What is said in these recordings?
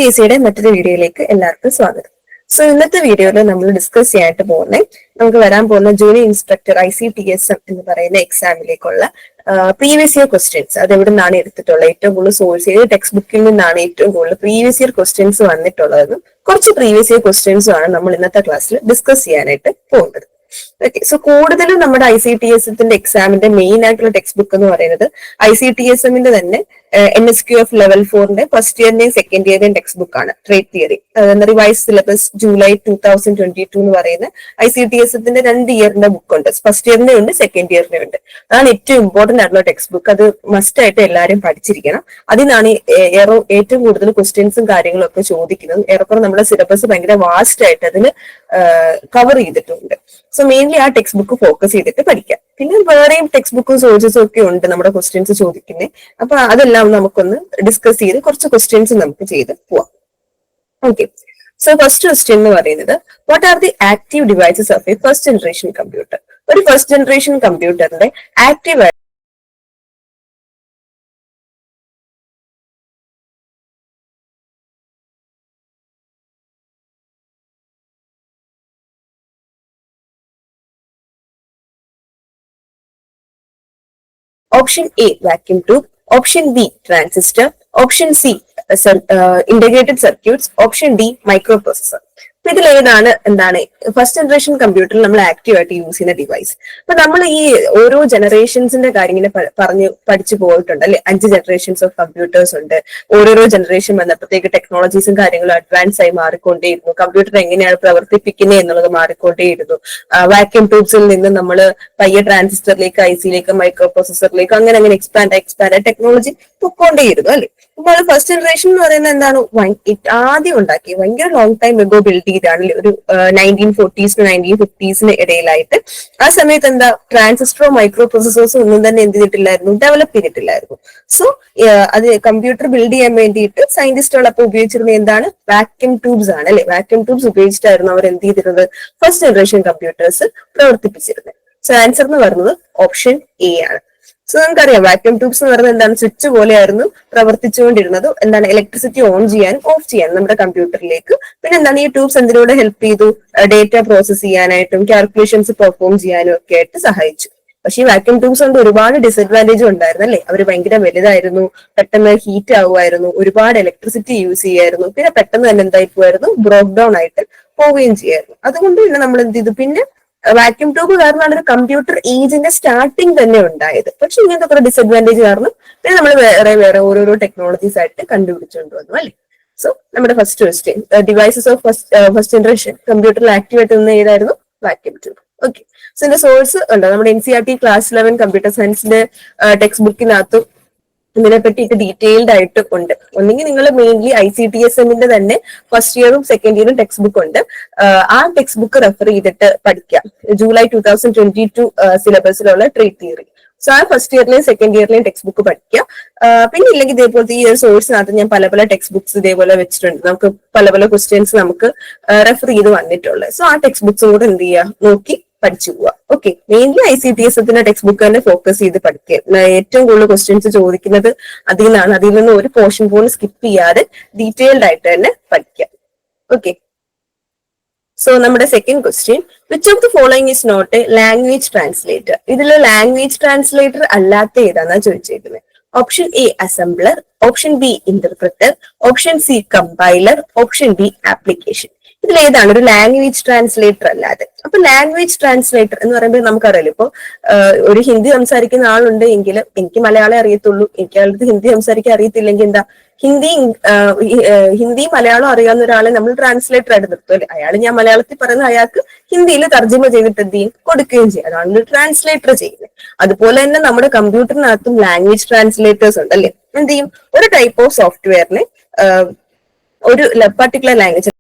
PSCയുടെ മറ്റൊരു വീഡിയോയിലേക്ക് എല്ലാവർക്കും സ്വാഗതം. സോ ഇന്നത്തെ വീഡിയോയിൽ നമ്മൾ ഡിസ്കസ് ചെയ്യാനായിട്ട് പോകുന്നത് നമുക്ക് വരാൻ പോകുന്ന ജൂനിയർ ഇൻസ്ട്രക്ടർ ICTSM എന്ന് പറയുന്ന എക്സാമിലേക്കുള്ള പ്രീവിയസ് ഇയർ ക്വസ്റ്റ്യൻസ് അത് എവിടെ നിന്നാണ് എടുത്തിട്ടുള്ളത്, ഏറ്റവും കൂടുതൽ സോഴ്സ് ചെയ്ത് ടെക്സ്റ്റ് ബുക്കിൽ നിന്നാണ് ഏറ്റവും കൂടുതൽ പ്രീവിയസ് ഇയർ ക്വസ്റ്റ്യൻസ് വന്നിട്ടുള്ളതെന്നും കുറച്ച് പ്രീവിയസ് ഇയർ ക്വസ്റ്റ്യൻസും ആണ് നമ്മൾ ഇന്നത്തെ ക്ലാസ്സിൽ ഡിസ്കസ് ചെയ്യാനായിട്ട് പോകുന്നത്. ഓക്കെ, സോ കൂടുതലും നമ്മുടെ ICTSത്തിന്റെ എക്സാമിന്റെ മെയിൻ ആയിട്ടുള്ള ടെക്സ്റ്റ് ബുക്ക് എന്ന് പറയുന്നത് ICTSMന്റെ തന്നെ NSQF ലെവൽ 4ന്റെ ഫസ്റ്റ് ഇയറിന്റെയും സെക്കൻഡ് ഇയറിന്റെയും ടെക്സ്റ്റ് ബുക്ക് ആണ് trade theory. Revise syllabus July 2022 എന്ന് പറയുന്ന ICTSത്തിന്റെ 2 ഇയറിന്റെ ബുക്ക് ഉണ്ട്. ഫസ്റ്റ് ഇയറിന്റെ ഉണ്ട്, സെക്കൻഡ് ഇയറിന്റെ ഉണ്ട്. അതാണ് ഏറ്റവും ഇമ്പോർട്ടന്റ് ആയിട്ടുള്ള ടെക്സ്റ്റ് ബുക്ക്. അത് മസ്റ്റ് ആയിട്ട് എല്ലാവരും പഠിച്ചിരിക്കണം. അതിനാണ് ഏറ്റവും കൂടുതൽ ക്വസ്റ്റ്യൻസും കാര്യങ്ങളും ഒക്കെ ചോദിക്കുന്നത്. ഏറെക്കുറെ നമ്മുടെ സിലബസ് ഭയങ്കര വാസ്റ്റ് ആയിട്ട് അതിന് കവർ ചെയ്തിട്ടുണ്ട്. സോ മെയിൻലി ആ ടെക്സ്റ്റ് ബുക്ക് ഫോക്കസ് ചെയ്തിട്ട് പഠിക്കാം. പിന്നെ വേറെയും ടെക്സ്റ്റ് ബുക്കും സോഴ്സസും ഒക്കെ ഉണ്ട് നമ്മുടെ ക്വസ്റ്റ്യൻസ് ചോദിക്കുന്നത്. അപ്പൊ അതെല്ലാം നമുക്കൊന്ന് ഡിസ്കസ് ചെയ്ത് കുറച്ച് ക്വസ്റ്റ്യൻസ് നമുക്ക് ചെയ്ത് പോവാം. ഓക്കെ, സോ ഫസ്റ്റ് ക്വസ്റ്റ്യൻ എന്ന് പറയുന്നത് what are the active devices of A first generation computer? ഒരു ഫസ്റ്റ് ജനറേഷൻ കമ്പ്യൂട്ടറിന്റെ active Option A, vacuum tube. Option B, transistor. Option C, integrated circuits. Option D, microprocessor. അപ്പൊ ഇതിൽ എന്താണ് first generation കമ്പ്യൂട്ടറിൽ നമ്മൾ active ആയിട്ട് യൂസ് ചെയ്യുന്ന device? അപ്പൊ നമ്മൾ ഈ ഓരോ ജനറേഷൻസിന്റെ കാര്യം ഇങ്ങനെ പഠിച്ചു പോയിട്ടുണ്ട് അല്ലെ. 5 ജനറേഷൻസ് ഓഫ് കമ്പ്യൂട്ടേഴ്സ് ഉണ്ട്. ഓരോരോ ജനറേഷൻ വന്നപ്പോഴത്തേക്ക് ടെക്നോളജീസും കാര്യങ്ങളും അഡ്വാൻസ് ആയി മാറിക്കൊണ്ടേയിരുന്നു. കമ്പ്യൂട്ടർ എങ്ങനെയാണ് പ്രവർത്തിപ്പിക്കുന്നത് എന്നുള്ളത് മാറിക്കൊണ്ടേയിരുന്നു. വാക്യൂം ട്യൂബ്സിൽ നിന്ന് നമ്മൾ പയ്യെ ട്രാൻസിസ്റ്ററിലേക്ക്, IC-ലേക്ക്, മൈക്രോ പ്രോസസറിലേക്ക് അങ്ങനെ എക്സ്പാൻഡ് ടെക്നോളജി പൊക്കോണ്ടേയിരുന്നു അല്ലെ. അപ്പോൾ ഫസ്റ്റ് ജനറേഷൻ എന്ന് പറയുന്നത് എന്താണ്, ആദ്യം ഉണ്ടാക്കി ഭയങ്കര ലോങ് ടൈം എഗോ ബിൽഡ് ചെയ്താണ് ഒരു 1940s to 1950s ഇടയിലായിട്ട്. ആ സമയത്ത് എന്താ ട്രാൻസിസ്റ്ററോ മൈക്രോ പ്രോസസേഴ്സോ ഒന്നും തന്നെ എന്ത് ചെയ്തിട്ടില്ലായിരുന്നു, ഡെവലപ്പ് ചെയ്തിട്ടില്ലായിരുന്നു. സോ അത് കമ്പ്യൂട്ടർ ബിൽഡ് ചെയ്യാൻ വേണ്ടിയിട്ട് സയന്റിസ്റ്റുകൾ അപ്പോൾ ഉപയോഗിച്ചിരുന്നത് എന്താണ്, വാക്യൂം ട്യൂബ്സ് ആണ് അല്ലെ. വാക്യൂം ട്യൂബ്സ് ഉപയോഗിച്ചിട്ടായിരുന്നു അവർ എന്ത് ചെയ്തിരുന്നത്, ഫസ്റ്റ് ജനറേഷൻ കമ്പ്യൂട്ടേഴ്സ് പ്രവർത്തിപ്പിച്ചിരുന്നത്. സോ ആൻസർ എന്ന് പറയുന്നത് ഓപ്ഷൻ എ ആണ്. സോ നമുക്കറിയാം വാക്യൂം ട്യൂബ്സ് എന്ന് പറയുന്നത് എന്താണ്, സ്വിച്ച് പോലെയായിരുന്നു പ്രവർത്തിച്ചുകൊണ്ടിരുന്നത്. എന്താണ്, ഇലക്ട്രിസിറ്റി ഓൺ ചെയ്യാനും ഓഫ് ചെയ്യാനും നമ്മുടെ കമ്പ്യൂട്ടറിലേക്ക്. പിന്നെ എന്താണ്, ഈ ട്യൂബ്സ് എന്തിലൂടെ ഹെൽപ്പ് ചെയ്തു, ഡേറ്റ പ്രോസസ് ചെയ്യാനായിട്ടും കാൽക്കുലേഷൻസ് പെർഫോം ചെയ്യാനും ഒക്കെ ആയിട്ട് സഹായിച്ചു. പക്ഷേ ഈ വാക്യൂം ട്യൂബ്സ് കൊണ്ട് ഒരുപാട് ഡിസഡ്വാൻറ്റേജും ഉണ്ടായിരുന്നു അല്ലെ. അവർ ഭയങ്കര വലുതായിരുന്നു, പെട്ടെന്ന് ഹീറ്റ് ആവുമായിരുന്നു, ഒരുപാട് ഇലക്ട്രിസിറ്റി യൂസ് ചെയ്യായിരുന്നു. പിന്നെ പെട്ടെന്ന് തന്നെ എന്തായി പോയായിരുന്നു, ബ്രോക്ക് ഡൗൺ ആയിട്ട് പോവുകയും ചെയ്യായിരുന്നു. അതുകൊണ്ട് പിന്നെ നമ്മൾ എന്ത് ചെയ്തു, പിന്നെ വാക്യൂം ട്യൂബ് കാരണമാണ് ഒരു കമ്പ്യൂട്ടർ ഏജിന്റെ സ്റ്റാർട്ടിങ് തന്നെ ഉണ്ടായത്. പക്ഷെ ഇങ്ങനത്തെ കുറെ ഡിസഡ്വാൻറ്റേജ് കാരണം പിന്നെ നമ്മൾ വേറെ ഓരോരോ ടെക്നോളജീസ് ആയിട്ട് കണ്ടുപിടിച്ചുകൊണ്ട് വന്നു അല്ലെ. സോ നമ്മുടെ first question, devices of first generation കമ്പ്യൂട്ടറിൽ ആക്റ്റീവ് ആയിട്ട് നിന്ന് ഏതായിരുന്നു, വാക്യൂം ട്യൂബ്. ഓക്കെ, സോ ഇതിന്റെ സോഴ്സ് ഉണ്ട് നമ്മുടെ NCERT ക്ലാസ് 11 കമ്പ്യൂട്ടർ സയൻസിന്റെ ടെക്സ്റ്റ് ബുക്കിനകത്തും ഇതിനെ പറ്റിയിട്ട് ഡീറ്റെയിൽഡ് ആയിട്ട് ഉണ്ട്. ഒന്നെങ്കിൽ നിങ്ങൾ മെയിൻലി ICTSMന്റെ തന്നെ ഫസ്റ്റ് ഇയറും സെക്കൻഡ് ഇയറും ടെക്സ്റ്റ് ബുക്ക് ഉണ്ട്. ആ ടെക്സ്റ്റ് ബുക്ക് റെഫർ ചെയ്തിട്ട് പഠിക്കാം. ജൂലൈ 2022 സിലബസിലുള്ള ട്രേഡ് തിയറി. സോ ആ ഫസ്റ്റ് ഇയറിലെയും സെക്കൻഡ് ഇയറിലെയും ടെക്സ്റ്റ് ബുക്ക് പഠിക്കുക. പിന്നെ ഇല്ലെങ്കിൽ ഇതേപോലത്തെ ഈ ഒരു സോഴ്സിനകത്ത് ഞാൻ പല ടെക്സ്റ്റ് ബുക്സ് ഇതേപോലെ വെച്ചിട്ടുണ്ട്. നമുക്ക് പല ക്വസ്റ്റ്യൻസ് നമുക്ക് റെഫർ ചെയ്ത് വന്നിട്ടുള്ളത്. സോ ആ ടെക്സ്റ്റ് ബുക്സും കൂടെ എന്ത് ചെയ്യുക, നോക്കി പഠിച്ചു പോവുക. ഓക്കെ, മെയിൻലി ICTSത്തിന്റെ ടെക്സ്റ്റ് ബുക്ക് തന്നെ ഫോക്കസ് ചെയ്ത് പഠിക്കുക. ഏറ്റവും കൂടുതൽ ക്വസ്റ്റ്യൻസ് ചോദിക്കുന്നത് അതിൽ നിന്നാണ്. അതിൽ നിന്ന് ഒരു പോർഷൻ പോലും സ്കിപ്പ് ചെയ്യാതെ ഡീറ്റെയിൽഡ് ആയിട്ട് തന്നെ പഠിക്കുക. ഓക്കെ, സോ നമ്മുടെ second question, which of the following is not a language translator? ഇതിൽ ലാംഗ്വേജ് ട്രാൻസ്ലേറ്റർ അല്ലാത്ത ഏതാണെന്നാ ചോദിച്ചേക്കുന്നത്. Option A assembler, option B interpreter, option C compiler, option D application. ഇതിൽ ഏതാണ് ഒരു ലാംഗ്വേജ് ട്രാൻസ്ലേറ്റർ അല്ലാതെ? അപ്പൊ ലാംഗ്വേജ് ട്രാൻസ്ലേറ്റർ എന്ന് പറയുമ്പോൾ നമുക്കറിയാലോ, ഇപ്പൊ ഒരു ഹിന്ദി സംസാരിക്കുന്ന ആളുണ്ട് എങ്കിൽ എനിക്ക് മലയാളം അറിയത്തുള്ളൂ, എനിക്ക് അയാൾക്ക് ഹിന്ദി സംസാരിക്കാൻ അറിയത്തില്ലെങ്കിൽ എന്താ, ഹിന്ദി മലയാളം അറിയാവുന്ന ഒരാളെ നമ്മൾ ട്രാൻസ്ലേറ്റർ ആയിട്ട് നിർത്തും അല്ലെ. അയാൾ ഞാൻ മലയാളത്തിൽ പറയുന്ന അയാൾക്ക് ഹിന്ദിയിൽ തർജ്ജമ ചെയ്തിട്ട് എന്ത് ചെയ്യും, കൊടുക്കുകയും ചെയ്യും. അതാണ് ട്രാൻസ്ലേറ്റർ ചെയ്യുന്നത്. അതുപോലെ തന്നെ നമ്മുടെ കമ്പ്യൂട്ടറിനകത്തും ലാംഗ്വേജ് ട്രാൻസ്ലേറ്റേഴ്സ് ഉണ്ട് അല്ലെ. എന്ത് ചെയ്യും, ഒരു ടൈപ്പ് ഓഫ് സോഫ്റ്റ്വെയറിനെ ഒരു പർട്ടിക്കുലർ ലാംഗ്വേജ്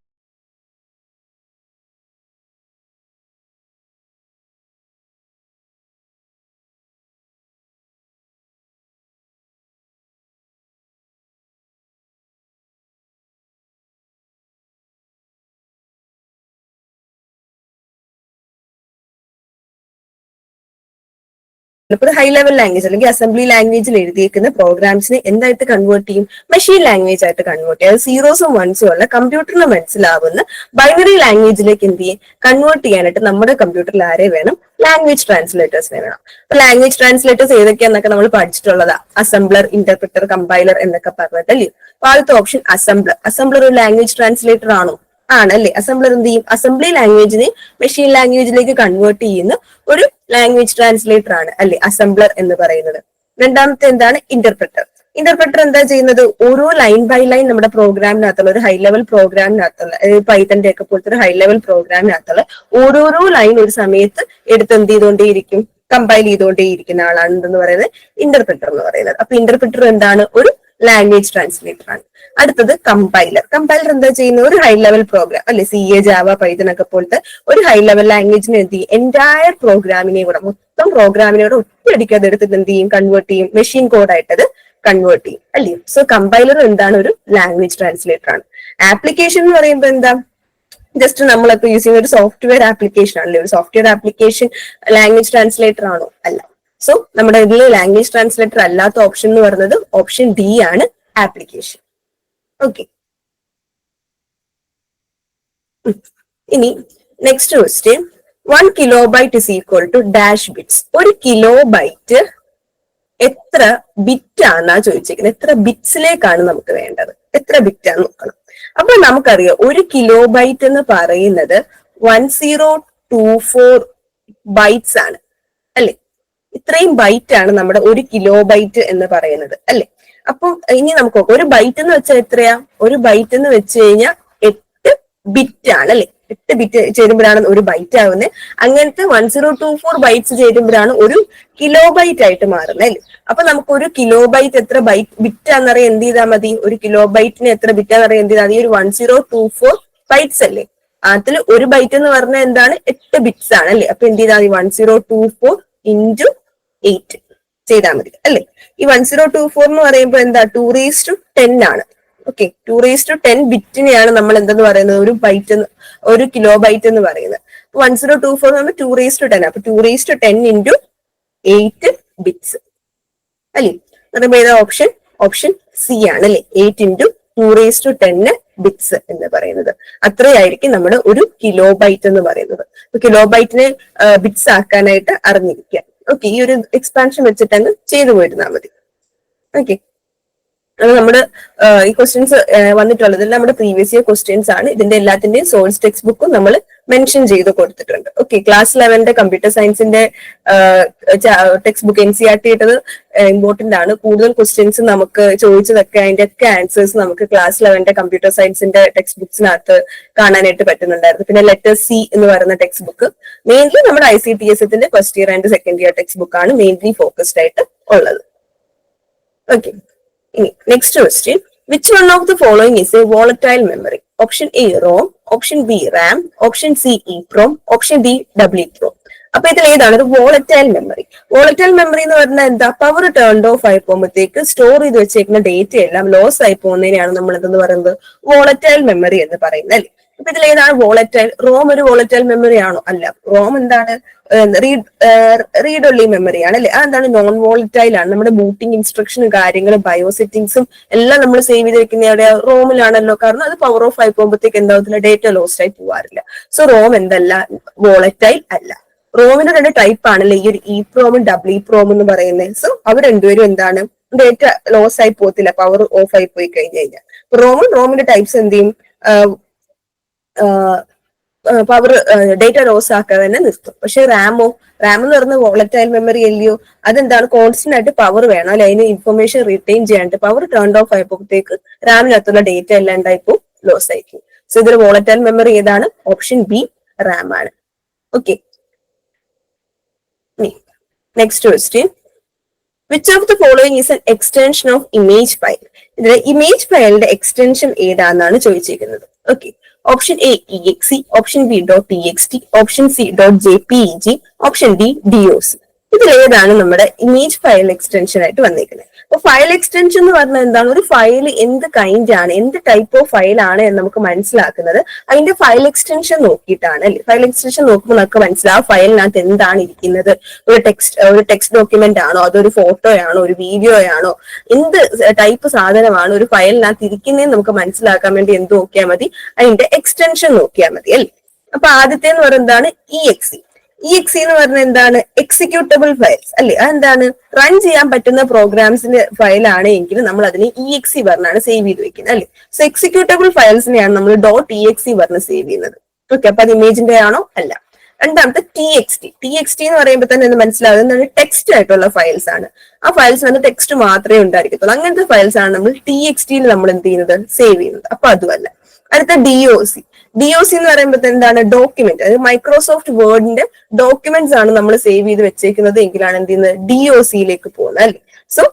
ഒരു ഹൈ ലെവൽ ലാംഗ്വേജ് അല്ലെങ്കിൽ അസംബ്ലി ലാംഗ്വേജിൽ എഴുതിയിരിക്കുന്ന പ്രോഗ്രാംസിനെ എന്തായിട്ട് കൺവേർട്ട് ചെയ്യും? മെഷീൻ ലാംഗ്വേജ് ആയിട്ട് കൺവേർട്ട് ചെയ്യും. അത് സീറോസും വൺസും അല്ല, കമ്പ്യൂട്ടറിന് മനസ്സിലാവുന്ന ബൈനറി ലാംഗ്വേജിലേക്ക് എന്ത് ചെയ്യും? കൺവേർട്ട് ചെയ്യാനായിട്ട് നമ്മുടെ കമ്പ്യൂട്ടറിൽ ആരെ വേണം? ലാംഗ്വേജ് ട്രാൻസ്ലേറ്റേഴ്സിനെ വേണം. അപ്പൊ ലാംഗ്വേജ് ട്രാൻസ്ലേറ്റേഴ്സ് ഏതൊക്കെയാന്നൊക്കെ നമ്മൾ പഠിച്ചിട്ടുള്ളതാ. അസംബ്ലർ, ഇന്റർപ്രിറ്റർ, കമ്പൈലർ എന്നൊക്കെ പറഞ്ഞിട്ടല്ലേ. അപ്പൊ ആദ്യത്തെ ഓപ്ഷൻ അസംബ്ലർ. അസംബ്ലർ ഒരു ലാംഗ്വേജ് ട്രാൻസ്ലേറ്റർ ആണോ? ആണല്ലേ. അസംബ്ലർ എന്ത് ചെയ്യും? അസംബ്ലി ലാംഗ്വേജിനെ മെഷീൻ ലാംഗ്വേജിലേക്ക് കൺവേർട്ട് ചെയ്യുന്ന ഒരു ലാംഗ്വേജ് ട്രാൻസ്ലേറ്റർ ആണ് അല്ലെ അസംബ്ലർ എന്ന് പറയുന്നത്. രണ്ടാമത്തെ എന്താണ്? ഇന്റർപ്രറ്റർ. ഇന്റർപ്രറ്റർ എന്താ ചെയ്യുന്നത്? ഓരോ ലൈൻ ബൈ ലൈൻ നമ്മുടെ പ്രോഗ്രാമിനകത്തുള്ള ഒരു ഹൈ ലെവൽ പ്രോഗ്രാമിനകത്തുള്ള പൈത്തന്റെ ഒക്കെ പോലത്തെ ഒരു ഹൈ ലെവൽ പ്രോഗ്രാമിനകത്തുള്ള ഓരോരോ ലൈൻ ഒരു സമയത്ത് എടുത്ത് എന്ത് ചെയ്തുകൊണ്ടേയിരിക്കും? കമ്പൈൽ ചെയ്തുകൊണ്ടേയിരിക്കുന്ന ആളാണ് എന്തെന്ന് പറയുന്നത് ഇന്റർപ്രറ്റർ എന്ന് പറയുന്നത്. അപ്പൊ ഇന്റർപ്രറ്റർ എന്താണ്? ഒരു ലാംഗ്വേജ് ട്രാൻസ്ലേറ്റർ ആണ്. അടുത്തത് കമ്പൈലർ. കമ്പൈലർ എന്താ ചെയ്യുന്നത്? ഒരു ഹൈ ലെവൽ പ്രോഗ്രാം അല്ലെ, CA, ജാവ, പൈത്തൺ ഒക്കെ പോലത്തെ ഒരു ഹൈ ലെവൽ ലാംഗ്വേജിനെ എന്ത് ചെയ്യും? എൻറ്റയർ പ്രോഗ്രാമിനെ കൂടെ, മൊത്തം പ്രോഗ്രാമിനെ കൂടെ ഒറ്റയടിക്ക് അത് എടുത്തിട്ട് എന്ത് ചെയ്യും? കൺവേർട്ട് ചെയ്യും. മെഷീൻ കോഡായിട്ട് അത് കൺവേർട്ട് ചെയ്യും അല്ലേ. സോ കമ്പൈലർ എന്താണ്? ഒരു ലാംഗ്വേജ് ട്രാൻസ്ലേറ്റർ ആണ്. ആപ്ലിക്കേഷൻ എന്ന് പറയുമ്പോൾ എന്താ? ജസ്റ്റ് നമ്മളിപ്പോ യൂസ് ചെയ്യുന്ന ഒരു സോഫ്റ്റ്വെയർ ആപ്ലിക്കേഷൻ ആണല്ലേ. ഒരു സോഫ്റ്റ്വെയർ ആപ്ലിക്കേഷൻ ലാംഗ്വേജ് ട്രാൻസ്ലേറ്റർ ആണോ? അല്ല. സോ നമ്മുടെ ഇതിൽ ലാംഗ്വേജ് ട്രാൻസ്ലേറ്റർ അല്ലാത്ത ഓപ്ഷൻ എന്ന് പറയുന്നത് ഓപ്ഷൻ ഡി ആണ്, ആപ്ലിക്കേഷൻ. ഓക്കെ. ഇനി next question, 1 kilobyte is equal to dash bits. ഒരു കിലോബൈറ്റ് എത്ര ബിറ്റ് ആണെന്നാ ചോദിച്ചിരിക്കുന്നത്. എത്ര ബിറ്റ്സിലേക്കാണ് നമുക്ക് വേണ്ടത്? എത്ര ബിറ്റ് ആണെന്ന് നോക്കണം. അപ്പൊ നമുക്കറിയാം ഒരു കിലോബൈറ്റ് എന്ന് പറയുന്നത് 1024 ബൈറ്റ്സ് ആണ് അല്ലെ. ഇത്രയും ബൈറ്റ് ആണ് നമ്മുടെ ഒരു കിലോബൈറ്റ് എന്ന് പറയുന്നത് അല്ലെ. അപ്പം ഇനി നമുക്ക് ഒരു ബൈറ്റ് എന്ന് വെച്ചാൽ എത്രയാ? ഒരു ബൈറ്റ് എന്ന് വെച്ച് കഴിഞ്ഞാൽ 8 ബിറ്റ് ആണ് അല്ലെ. 8 ബിറ്റ് ചേരുമ്പോഴാണ് ഒരു ബൈറ്റ് ആവുന്നത്. അങ്ങനത്തെ 1024 ബൈറ്റ്സ് ചേരുമ്പോഴാണ് ഒരു കിലോബൈറ്റ് ആയിട്ട് മാറുന്നത് അല്ലെ. അപ്പൊ നമുക്ക് ഒരു കിലോബൈറ്റ് എത്ര ബിറ്റ് ആണെന്നറിയാൻ എന്ത് ചെയ്താൽ മതി? ഒരു കിലോബൈറ്റിന് എത്ര ബിറ്റ് ആണെന്നറിയാൻ എന്ത് ചെയ്താൽ മതി? ഒരു 1024 ബൈറ്റ്സ് അല്ലേ. അതിൽ ഒരു ബൈറ്റ് എന്ന് പറഞ്ഞാൽ എന്താണ്? 8 ബിറ്റ്സ് ആണ് അല്ലെ. അപ്പൊ എന്ത് ചെയ്താൽ 1024 into 8 ചെയ്താൽ മതി അല്ലെ. ഈ 1024 എന്ന് പറയുമ്പോൾ എന്താ? 2⁻10 ആണ്. ഓക്കെ, 2⁻10 ബിറ്റിനെയാണ് നമ്മൾ എന്തെന്ന് പറയുന്നത്? ഒരു ബൈറ്റ്, ഒരു കിലോ ബൈറ്റ് എന്ന് പറയുന്നത്. 1024 എന്ന് 2⁻10. അപ്പൊ 2⁻10 into 8 ബിറ്റ്സ് അല്ലേ. പറയുമ്പോ ഏതാ ഓപ്ഷൻ? ഓപ്ഷൻ സി ആണ് അല്ലെ. 8 into 2⁻10 ബിറ്റ്സ് എന്ന് പറയുന്നത്. അത്രയായിരിക്കും നമ്മുടെ ഒരു കിലോ ബൈറ്റ് എന്ന് പറയുന്നത്. കിലോ ബൈറ്റിനെ ബിറ്റ്സ് ആക്കാനായിട്ട് അറിഞ്ഞിരിക്കുക. ഓക്കെ, ഈ ഒരു എക്സ്പാൻഷൻ വെച്ചിട്ട് അങ്ങ് ചെയ്തു പോയിരുന്നാൽ മതി. ഓക്കെ, അത് നമ്മുടെ ഈ ക്വസ്റ്റ്യൻസ് വന്നിട്ടുള്ളത് നമ്മുടെ പ്രീവിയസ് ഇയർ ക്വസ്റ്റ്യൻസ് ആണ്. ഇതിന്റെ എല്ലാത്തിന്റെയും സോഴ്സ് ടെക്സ്റ്റ് ബുക്കും നമ്മൾ മെൻഷൻ ചെയ്ത് കൊടുത്തിട്ടുണ്ട്. ഓക്കെ, ക്ലാസ് 11 കമ്പ്യൂട്ടർ സയൻസിന്റെ ടെക്സ്റ്റ് ബുക്ക് NCERT ഇട്ടത് ഇമ്പോർട്ടന്റ് ആണ്. കൂടുതൽ ക്വസ്റ്റ്യൻസ് നമുക്ക് ചോദിച്ചതൊക്കെ അതിന്റെ ഒക്കെ ആൻസേഴ്സ് നമുക്ക് ക്ലാസ് 11 കമ്പ്യൂട്ടർ സയൻസിന്റെ ടെക്സ്റ്റ് ബുക്സിനകത്ത് കാണാനായിട്ട് പറ്റുന്നുണ്ടായിരുന്നു. പിന്നെ ലെറ്റർ സി എന്ന് പറയുന്ന ടെക്സ്റ്റ് ബുക്ക് മെയിൻലി നമ്മുടെ ICTS first year and second year textbook ആണ് മെയിൻലി ഫോക്കസ്ഡ് ആയിട്ട് ഉള്ളത്. Okay, next question, which one of the following is a volatile memory? Option A ROM, option B RAM, option C EEPROM, option D EEPROM. അപ്പൊ ഇതിൽ ഏതാണ് ഒരു volatile memory? Volatile memory എന്ന് പറഞ്ഞാൽ എന്താ? പവർ ടേൺഡ് ഓഫ് ആയി പോകുമ്പോഴത്തേക്ക് store ചെയ്ത് വെച്ചേക്കുന്ന ഡേറ്റ എല്ലാം ലോസ് ആയി പോകുന്നതിനെയാണ് നമ്മൾ എന്തെന്ന് പറയുന്നത്? വോളറ്റൈൽ മെമ്മറി എന്ന് പറയുന്നത് അല്ലേ. അപ്പൊ ഇതിൽ ഏതാണ് വോളറ്റൈൽ? റോം ഒരു വോളറ്റൈൽ മെമ്മറി ആണോ? അല്ല. റോം എന്താണ്? റീഡ് ഒൺലി മെമ്മറി ആണ് അല്ലെ. അതെന്താണ്? നോൺ വോളറ്റൈൽ ആണ്. നമ്മുടെ ബൂട്ടിംഗ് ഇൻസ്ട്രക്ഷനും കാര്യങ്ങളും ബയോ സെറ്റിംഗ്സും എല്ലാം നമ്മൾ സേവ് ചെയ്ത് വെക്കുന്ന എവിടെ? റോമിലാണല്ലോ. കാരണം അത് പവർ ഓഫ് ആയി പോകുമ്പോഴത്തേക്ക് എന്താവത്തില്ല, ഡേറ്റ ലോസ്റ്റ് ആയി പോവാറില്ല. സോ റോം എന്തല്ല? വോളറ്റൈൽ അല്ല. റോമിന്റെ 2 ടൈപ്പ് ആണല്ലേ, ഈ ഒരു EEPROM EEPROM എന്ന് പറയുന്നത്. സോ അവർ രണ്ടുപേരും എന്താണ്? ഡേറ്റ ലോസ് ആയി പോകത്തില്ല പവർ ഓഫ് ആയി പോയി കഴിഞ്ഞു കഴിഞ്ഞാൽ. റോമിന്റെ ടൈപ്സ് എന്ത് ചെയ്യും? പവർ ഡേറ്റ ലോസ് ആക്കാതെ തന്നെ നിർത്തും. പക്ഷെ റാം എന്ന് പറയുന്ന വോളറ്റൈൽ മെമ്മറി അല്ലയോ. അതെന്താണ്? കോൺസ്റ്റന്റ് ആയിട്ട് പവർ വേണം അല്ലെ. അതിന് ഇൻഫർമേഷൻ റിട്ടൈൻ ചെയ്യാണ്ട് പവർ ടേൺഡ് ഓഫ് ആയപ്പോഴത്തേക്ക് റാമിനകത്തുള്ള ഡേറ്റ എല്ലാം എന്തായിപ്പോ ലോസ് ആയിരിക്കും. സോ ഇതിൽ വോളറ്റൈൽ മെമ്മറി ഏതാണ്? ഓപ്ഷൻ ബി റാം ആണ്. Okay, next question, which of the following is an extension of image file? ഇതിലെ ഇമേജ് ഫയലിന്റെ എക്സ്റ്റൻഷൻ ഏതാണെന്നാണ് ചോദിച്ചിരിക്കുന്നത്. Okay, option A exe, option B .txt, option C .jpeg, option D DOC. ഇതിലേതാണ് നമ്മുടെ image file extension ആയിട്ട് വന്നിരിക്കുന്നത്? അപ്പൊ file extension എന്ന് പറഞ്ഞാൽ എന്താണ്, ഒരു ഫയൽ എന്ത് കൈൻഡ് ആണ്, എന്ത് ടൈപ്പ് ഓഫ് ഫയൽ ആണ് എന്ന് നമുക്ക് മനസ്സിലാക്കുന്നത് അതിന്റെ ഫയൽ എക്സ്റ്റൻഷൻ നോക്കിയിട്ടാണ് അല്ലെ. ഫയൽ എക്സ്റ്റൻഷൻ നോക്കുമ്പോൾ നമുക്ക് മനസ്സിലാവും ഫയലിനകത്ത് എന്താണ് ഇരിക്കുന്നത്. ഒരു ടെക്സ്റ്റ് ഡോക്യുമെന്റ് ആണോ, അതൊരു ഫോട്ടോ ആണോ, ഒരു വീഡിയോ ആണോ, എന്ത് ടൈപ്പ് സാധനമാണ് ഒരു ഫയലിനകത്ത് ഇരിക്കുന്നതെന്ന് നമുക്ക് മനസ്സിലാക്കാൻ വേണ്ടി എന്ത് നോക്കിയാൽ മതി, അതിന്റെ എക്സ്റ്റൻഷൻ നോക്കിയാൽ മതി അല്ലെ. അപ്പൊ ആദ്യത്തെ എന്ന് പറയുന്നത് എന്താണ്, EXE. EXE എന്ന് പറഞ്ഞാൽ എന്താണ്, എക്സിക്യൂട്ടബിൾ ഫയൽസ് അല്ലെ. അതെന്താണ്, റൺ ചെയ്യാൻ പറ്റുന്ന പ്രോഗ്രാംസിന്റെ ഫയലാണ് എങ്കിൽ നമ്മൾ അതിനെ EXE പറഞ്ഞാണ് സേവ് ചെയ്ത് വെക്കുന്നത് അല്ലെ. സോ എക്സിക്യൂട്ടബിൾ ഫയൽസിനെയാണ് നമ്മൾ .exe പറഞ്ഞ് സേവ് ചെയ്യുന്നത്. ഓക്കെ, അപ്പൊ അത് ഇമേജിന്റെ ആണോ, അല്ല. രണ്ടാമത്തെ TXT. TXT എന്ന് പറയുമ്പോൾ തന്നെ എന്ന് മനസ്സിലാവുന്നത് എന്താണ്, ടെക്സ്റ്റ് ആയിട്ടുള്ള ഫയൽസ് ആണ്. ആ ഫയൽസിനകത്ത് ടെക്സ്റ്റ് മാത്രമേ ഉണ്ടായിരിക്കത്തുള്ളൂ. അങ്ങനത്തെ ഫയൽസ് ആണ് നമ്മൾ TXT നമ്മൾ എന്ത് ചെയ്യുന്നത്, സേവ് ചെയ്യുന്നത്. അപ്പൊ അതുമല്ല. അടുത്ത DOC. DOC എന്ന് പറയുമ്പോൾ എന്താണ്, ഡോക്യുമെന്റ്. അതായത് മൈക്രോസോഫ്റ്റ് വേർഡിന്റെ ഡോക്യുമെന്റ്സ് ആണ് നമ്മൾ സേവ് ചെയ്ത് വെച്ചേക്കുന്നത് എങ്കിലാണ് എന്ത് ചെയ്യുന്നത്, DOC പോകുന്നത് അല്ലേ. സോ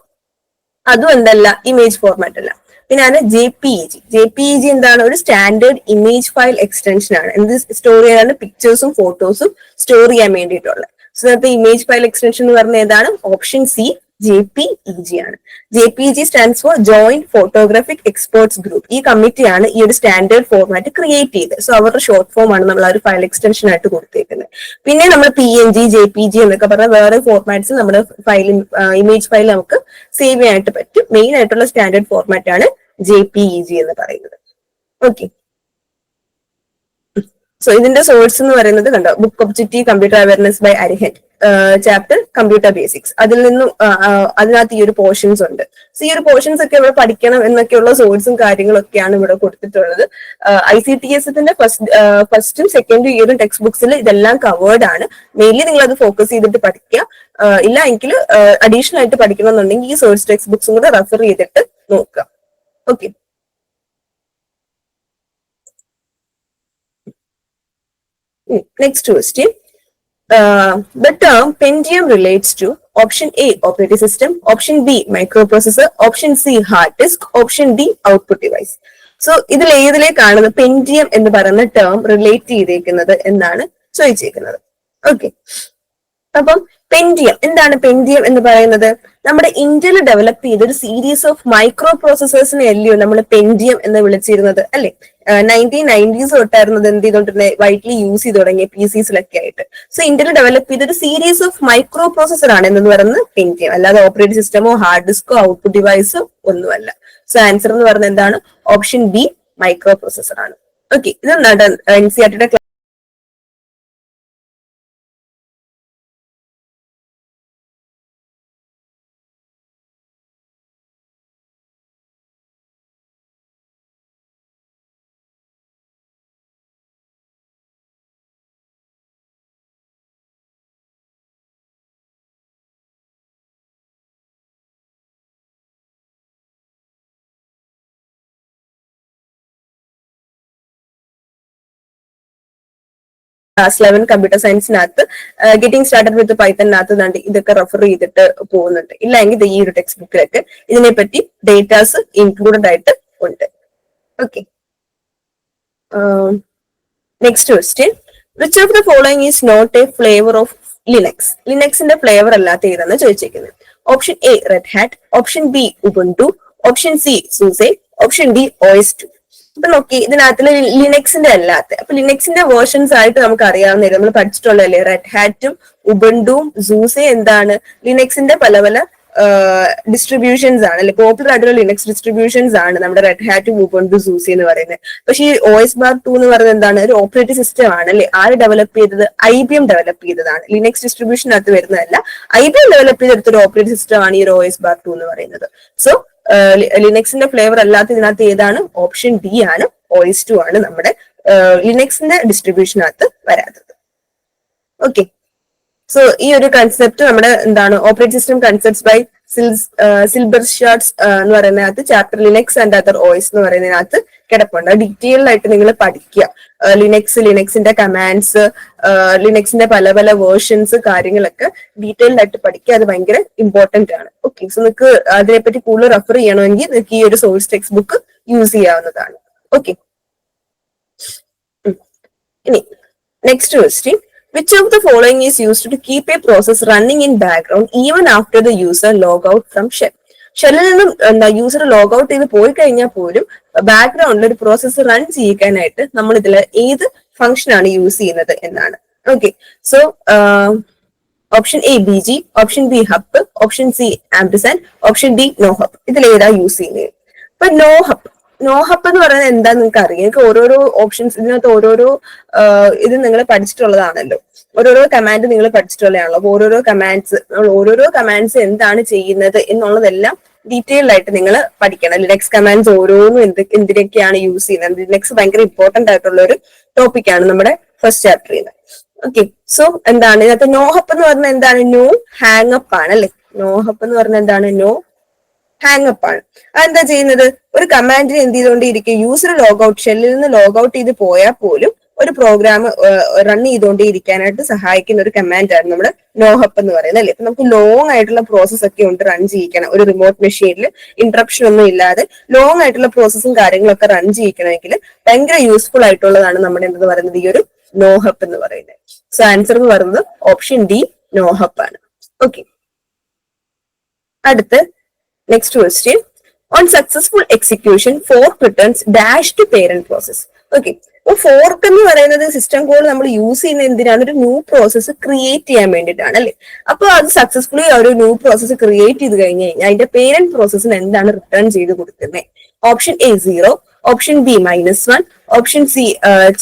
അതും എന്തല്ല, ഇമേജ് ഫോർമാറ്റ് അല്ല. പിന്നെയാണ് JPEG. JPEG എന്താണ്, ഒരു സ്റ്റാൻഡേർഡ് ഇമേജ് ഫയൽ എക്സ്റ്റൻഷൻ ആണ്. എന്ത് സ്റ്റോർ ചെയ്യാനാണ്, പിക്ചേഴ്സും ഫോട്ടോസും സ്റ്റോർ ചെയ്യാൻ വേണ്ടിയിട്ടുള്ളത്. സോ നേരത്തെ ഇമേജ് ഫയൽ എക്സ്റ്റൻഷൻ എന്ന് പറഞ്ഞ ഏതാണ്, ഓപ്ഷൻ സി JPEG ആണ്. JPEG stands for joint photographic experts group. ഈ കമ്മിറ്റിയാണ് ഈ ഒരു സ്റ്റാൻഡേർഡ് ഫോർമാറ്റ് ക്രിയേറ്റ് ചെയ്തത്. സോ അവരുടെ ഷോർട്ട് ഫോം ആണ് നമ്മൾ ആ ഒരു ഫയൽ എക്സ്റ്റൻഷൻ ആയിട്ട് കൊടുത്തേക്കുന്നത്. പിന്നെ നമ്മൾ PNG, JPG എന്നൊക്കെ പറഞ്ഞ വേറെ ഫോർമാറ്റ്സ് നമ്മുടെ ഇമേജ് ഫയൽ നമുക്ക് സേവ് ചെയ്യാനായിട്ട് പറ്റും. മെയിൻ ആയിട്ടുള്ള സ്റ്റാൻഡേർഡ് ഫോർമാറ്റ് ആണ് JPEG എന്ന് പറയുന്നത്. ഓക്കെ, സോ ഇതിന്റെ സോഴ്സ് എന്ന് പറയുന്നത് കണ്ടോ, book objective computer awareness by Arihant, chapter computer basics. അതിൽ നിന്നും അതിനകത്ത് ഈ ഒരു പോർഷൻസ് ഉണ്ട്. സോ ഈ ഒരു പോർഷൻസ് ഒക്കെ ഇവിടെ പഠിക്കണം എന്നൊക്കെയുള്ള സോഴ്സും കാര്യങ്ങളൊക്കെയാണ് ഇവിടെ കൊടുത്തിട്ടുള്ളത്. ICTS-ന്റെ ഫസ്റ്റും സെക്കൻഡും ഇയറും ടെക്സ്റ്റ് ബുക്സിൽ ഇതെല്ലാം കവേർഡ് ആണ്. മെയിൻലി നിങ്ങൾ അത് ഫോക്കസ് ചെയ്തിട്ട് പഠിക്കുക. ഇല്ല എങ്കിൽ അഡീഷണൽ ആയിട്ട് പഠിക്കണമെന്നുണ്ടെങ്കിൽ ഈ സോഴ്സ് ടെക്സ്റ്റ് ബുക്സും കൂടെ റെഫർ ചെയ്തിട്ട് നോക്കുക. Okay, next question. The term Pentium relates to option A operating system, option B microprocessor, option C hard disk, option D output device. So ഇതിൽ ഏതിലേക്കാണ് പെന്റിയം എന്ന് പറയുന്ന ടേം റിലേറ്റ് ചെയ്തേക്കുന്നത് എന്നാണ് ചോദിച്ചേക്കുന്നത്. ഓക്കെ, അപ്പം Pentium എന്താണ്, പെന്റിയം എന്ന് പറയുന്നത് നമ്മുടെ ഇന്ത്യയിൽ ഡെവലപ്പ് ചെയ്ത ഒരു സീരീസ് ഓഫ് മൈക്രോ പ്രോസസേഴ്സിനെ അല്ലയോ നമ്മൾ പെന്റിയം എന്ന് വിളിച്ചിരുന്നത് അല്ലെ. 1990s തൊട്ടായിരുന്നത് എന്ത് ചെയ്തോണ്ടിരുന്നത്, വൈഡ്ലി യൂസ് ചെയ്ത് തുടങ്ങിയ PCസിലൊക്കെ ആയിട്ട്. സോ ഇന്ത്യയിൽ ഡെവലപ്പ് ചെയ്ത ഒരു സീരീസ് ഓഫ് മൈക്രോ പ്രോസസർ ആണ് എന്ന് പറയുന്നത് പെന്റിയം. അല്ലാതെ ഓപ്പറേറ്റിംഗ് സിസ്റ്റമോ ഹാർഡ് ഡിസ്കോ ഔട്ട്പുട്ട് ഡിവൈസോ ഒന്നുമല്ല. സോ ആൻസർ എന്ന് പറയുന്നത് എന്താണ്, ഓപ്ഷൻ ബി മൈക്രോ പ്രോസസർ ആണ്. ഓക്കെ, ഇത് NCERT ക്ലാസ് 11 കമ്പ്യൂട്ടർ സയൻസിനകത്ത് ഗെറ്റിംഗ് സ്റ്റാർട്ടഡ് വിത്ത് പൈത്തണിനകത്ത് ഇതൊക്കെ റെഫർ ചെയ്തിട്ട് പോകുന്നുണ്ട്. ഇല്ലെങ്കിൽ ഈ ഒരു ടെക്സ്റ്റ് ബുക്കിലൊക്കെ ഇതിനെപ്പറ്റി ഡേറ്റാസ് ഇൻക്ലൂഡഡ് ആയിട്ട് ഉണ്ട്. Okay, next question. Which of the following is not a flavour of Linux? ലിനക്സിന്റെ ഫ്ലേവർ അല്ലാത്ത ഏതെന്ന് ചോദിച്ചിരിക്കുന്നത്. Option A Red Hat, option B Ubuntu, option C SUSE, option D OS2. അപ്പൊ നോക്കി ഇതിനകത്ത് ലിനക്സിന്റെ അല്ലാത്ത, അപ്പൊ ലിനക്സിന്റെ വേർഷൻസ് ആയിട്ട് നമുക്ക് അറിയാവുന്ന നമ്മൾ പഠിച്ചിട്ടുള്ളതല്ലേ, റെഡ് ഹാറ്റും ഉബുണ്ടുവും സൂസെ എന്താണ് ലിനക്സിന്റെ പല പല ഡിസ്ട്രിബ്യൂഷൻസ് ആണ് അല്ലെ. പോപ്പുലർ ആയിട്ടുള്ള ലിനക്സ് ഡിസ്ട്രിബ്യൂഷൻസ് ആണ് നമ്മുടെ റെഡ് ഹാറ്റും ഉബുണ്ടു സൂസി എന്ന് പറയുന്നത്. പക്ഷെ ഈ OS/2 എന്ന് പറയുന്നത് എന്താണ്, ഒരു ഓപ്പറേറ്റിംഗ് സിസ്റ്റം ആണ് അല്ലെ. ആര് ഡെവലപ്പ് ചെയ്തത്, IBM ഡെവലപ്പ് ചെയ്തതാണ്. ലിനക്സ് ഡിസ്ട്രിബ്യൂഷനകത്ത് വരുന്നതല്ല, IBM ഡെവലപ്പ് ചെയ്തെടുത്തൊരു ഓപ്പറേറ്റിംഗ് സിസ്റ്റം ആണ് ഈ ഒരു OS/2 എന്ന് പറയുന്നത്. സോ ലിനക്സിന്റെ ഫ്ലേവർ അല്ലാത്ത ഇതിനകത്ത് ഏതാണ്, ഓപ്ഷൻ ഡി ആണ്, OS2 ആണ് നമ്മുടെ ലിനക്സിന്റെ ഡിസ്ട്രിബ്യൂഷനകത്ത് വരാത്തത്. ഓക്കെ, സോ ഈ ഒരു കൺസെപ്റ്റ് നമ്മുടെ എന്താണ്, operating system concepts by Silberschatz എന്ന് പറയുന്നതിനകത്ത് chapter Linux and other OS എന്ന് പറയുന്നതിനകത്ത് കിടപ്പുണ്ട്. ഡീറ്റെയിൽഡ് ആയിട്ട് നിങ്ങൾ പഠിക്കുക. ലിനക്സിന്റെ കമാൻഡ്സ്, ലിനക്സിന്റെ പല പല വേർഷൻസ് കാര്യങ്ങളൊക്കെ ഡീറ്റെയിൽഡ് ആയിട്ട് പഠിക്കുക. അത് ഭയങ്കര ഇമ്പോർട്ടന്റ് ആണ്. ഓക്കെ, സോ നിങ്ങൾക്ക് അതിനെപ്പറ്റി കൂടുതൽ റെഫർ ചെയ്യണമെങ്കിൽ നിങ്ങൾക്ക് ഈ ഒരു സോഴ്സ് ടെക്സ്റ്റ് ബുക്ക് യൂസ് ചെയ്യാവുന്നതാണ്. ഓക്കെ, ഇനി next question. Which of the following is used to keep a process running in background even after the user log out from shell? ഷെല്ലിൽ നിന്നും എന്താ യൂസർ ലോഗ് ഔട്ട് ചെയ്ത് പോയി കഴിഞ്ഞാൽ പോലും ബാക്ക്ഗ്രൗണ്ടിൽ ഒരു പ്രോസസ്സ് റൺ ചെയ്യിക്കാനായിട്ട് നമ്മൾ ഇതിൽ ഏത് ഫംഗ്ഷൻ ആണ് യൂസ് ചെയ്യുന്നത് എന്നാണ്. Okay, so option A B G, option B hub, option C ampersand, option D no hub. ഇതിൽ ഏതാ യൂസ് ചെയ്യുന്നത്? അപ്പൊ നോ ഹബ് എന്ന് പറയുന്നത് എന്താന്ന് നിങ്ങൾക്ക് അറിയാം. നിങ്ങൾക്ക് ഓരോരോ ഓപ്ഷൻസ് ഇതിനകത്ത് ഓരോരോ ഇത് നിങ്ങൾ പഠിച്ചിട്ടുള്ളതാണല്ലോ, ഓരോരോ കമാൻഡ് നിങ്ങൾ പഠിച്ചിട്ടുള്ളതാണല്ലോ. അപ്പൊ ഓരോരോ കമാൻഡ്സ് എന്താണ് ചെയ്യുന്നത് എന്നുള്ളതെല്ലാം ഡീറ്റെയിൽഡ് ആയിട്ട് നിങ്ങൾ പഠിക്കണം. ലിനക്സ് കമാൻഡ്സ് ഓരോന്നും എന്തിനൊക്കെയാണ് യൂസ് ചെയ്യുന്നത്. ലിനക്സ് ഭയങ്കര ഇമ്പോർട്ടന്റ് ആയിട്ടുള്ള ഒരു ടോപ്പിക്കാണ് നമ്മുടെ ഫസ്റ്റ് ചാപ്റ്ററിൽ നിന്ന്. ഓക്കെ, സോ എന്താണ് ഇതിനകത്ത് നോ ഹപ്പ് എന്ന് പറഞ്ഞാൽ എന്താണ്? നോ ഹാങ് അപ്പ് ആണ് അല്ലെ. നോ ഹപ്പ് എന്ന് പറഞ്ഞാൽ എന്താണ്? നോ ഹാങ് അപ്പ് ആണ്. അതെന്താ ചെയ്യുന്നത്? ഒരു കമാൻഡിന് എന്ത് ചെയ്തുകൊണ്ടേയിരിക്കും? യൂസർ ലോഗ് ഔട്ട്, ഷെല്ലിൽ നിന്ന് ലോഗ് ഔട്ട് ചെയ്ത് പോയാൽ പോലും ഒരു പ്രോഗ്രാം റൺ ചെയ്തുകൊണ്ടേയിരിക്കാനായിട്ട് സഹായിക്കുന്ന ഒരു കമാൻഡാണ് നമ്മുടെ നോ ഹപ്പ് എന്ന് പറയുന്നത് അല്ലെ. നമുക്ക് ലോങ് ആയിട്ടുള്ള പ്രോസസ് ഒക്കെ ഉണ്ട് റൺ ചെയ്യിക്കണം. ഒരു റിമോട്ട് മെഷീനിൽ ഇന്ററപ്ഷൻ ഒന്നും ഇല്ലാതെ ലോങ് ആയിട്ടുള്ള പ്രോസസ്സും കാര്യങ്ങളൊക്കെ റൺ ചെയ്യിക്കണമെങ്കിൽ ഭയങ്കര യൂസ്ഫുൾ ആയിട്ടുള്ളതാണ് നമ്മുടെ എന്തെന്ന് പറയുന്നത് ഈ ഒരു നോ ഹപ്പ് എന്ന് പറയുന്നത്. സോ ആൻസർ എന്ന് പറയുന്നത് ഓപ്ഷൻ ഡി നോ ഹപ്പ് ആണ്. ഓക്കെ, അടുത്ത് next question. On successful execution fork returns dash to parent process. Okay, അപ്പൊ ഫോർക്ക് എന്ന് പറയുന്നത് സിസ്റ്റം കോൾ നമ്മൾ യൂസ് ചെയ്യുന്ന എന്തിനാണ്? ഒരു ന്യൂ പ്രോസസ്സ് ക്രിയേറ്റ് ചെയ്യാൻ വേണ്ടിയിട്ടാണ് അല്ലെ. അപ്പൊ അത് സക്സസ്ഫുള്ളി ഒരു ന്യൂ പ്രോസസ്സ് ക്രിയേറ്റ് ചെയ്ത് കഴിഞ്ഞ് കഴിഞ്ഞാൽ അതിന്റെ പേരന്റ് പ്രോസസ്സിന് എന്താണ് റിട്ടേൺ ചെയ്ത് കൊടുക്കുന്നത്? Option A 0, option B -1, option C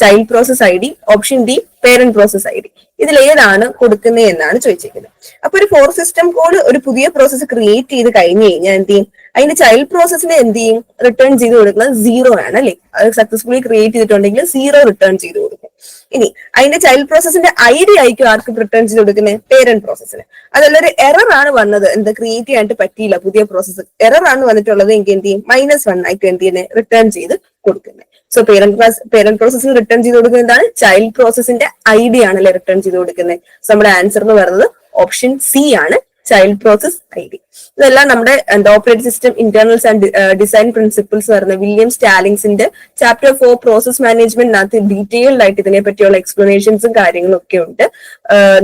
child process I D, option D parent process I D. ഇതിൽ ഏതാണ് കൊടുക്കുന്നത് എന്നാണ് ചോദിച്ചിരിക്കുന്നത്. അപ്പൊ ഒരു ഫോർ സിസ്റ്റം കോൾ ഒരു പുതിയ പ്രോസസ്സ് ക്രിയേറ്റ് ചെയ്ത് കഴിഞ്ഞ് കഴിഞ്ഞാൽ എന്ത് ചെയ്യും? അതിന്റെ ചൈൽഡ് പ്രോസസ്സിന് എന്ത് ചെയ്യും? റിട്ടേൺ ചെയ്ത് കൊടുക്കുന്നത് 0 ആണ് അല്ലെ. അത് സക്സസ്ഫുള്ളി ക്രിയേറ്റ് ചെയ്തിട്ടുണ്ടെങ്കിൽ 0 റിട്ടേൺ ചെയ്ത് കൊടുക്കും. ഇനി അതിന്റെ ചൈൽഡ് പ്രോസസ്സിന്റെ ഐ ഡി ആയിരിക്കും ആർക്ക് റിട്ടേൺ ചെയ്ത് കൊടുക്കുന്നത്? പേരന്റ് പ്രോസസ്സിന്. അതല്ല ഒരു എറർ ആണ് വന്നത്, എന്താ ക്രിയേറ്റ് ചെയ്യാനായിട്ട് പറ്റിയില്ല, പുതിയ പ്രോസസ്സ് എറർ ആണ് വന്നിട്ടുള്ളത് എങ്കിൽ എന്ത് ചെയ്യും? -1 ആയിട്ട് എന്ത് ചെയ്യുന്നത്? റിട്ടേൺ ചെയ്ത് കൊടുക്കുന്നത്. സോ പേരന്റ് പ്രോസസ്സിന് റിട്ടേൺ ചെയ്ത് കൊടുക്കുന്നത് എന്താണ്? ചൈൽഡ് പ്രോസസ്സിന്റെ ഐ ഡി ആണല്ലേ റിട്ടേൺ ചെയ്ത് കൊടുക്കുന്നത്. സോ നമ്മുടെ ആൻസർ എന്ന് പറയുന്നത് ഓപ്ഷൻ സി ആണ്, ചൈൽഡ് പ്രോസസ് ഐ ഡി. ഇതെല്ലാം നമ്മുടെ operating system internals and design principles പറയുന്ന വില്യം സ്റ്റാലിങ്സിന്റെ ചാപ്റ്റർ 4 പ്രോസസ് മാനേജ്മെന്റിനകത്ത് ഡീറ്റെയിൽഡ് ആയിട്ട് ഇതിനെ പറ്റിയുള്ള എക്സ്പ്ലനേഷൻസും കാര്യങ്ങളും ഒക്കെ ഉണ്ട്.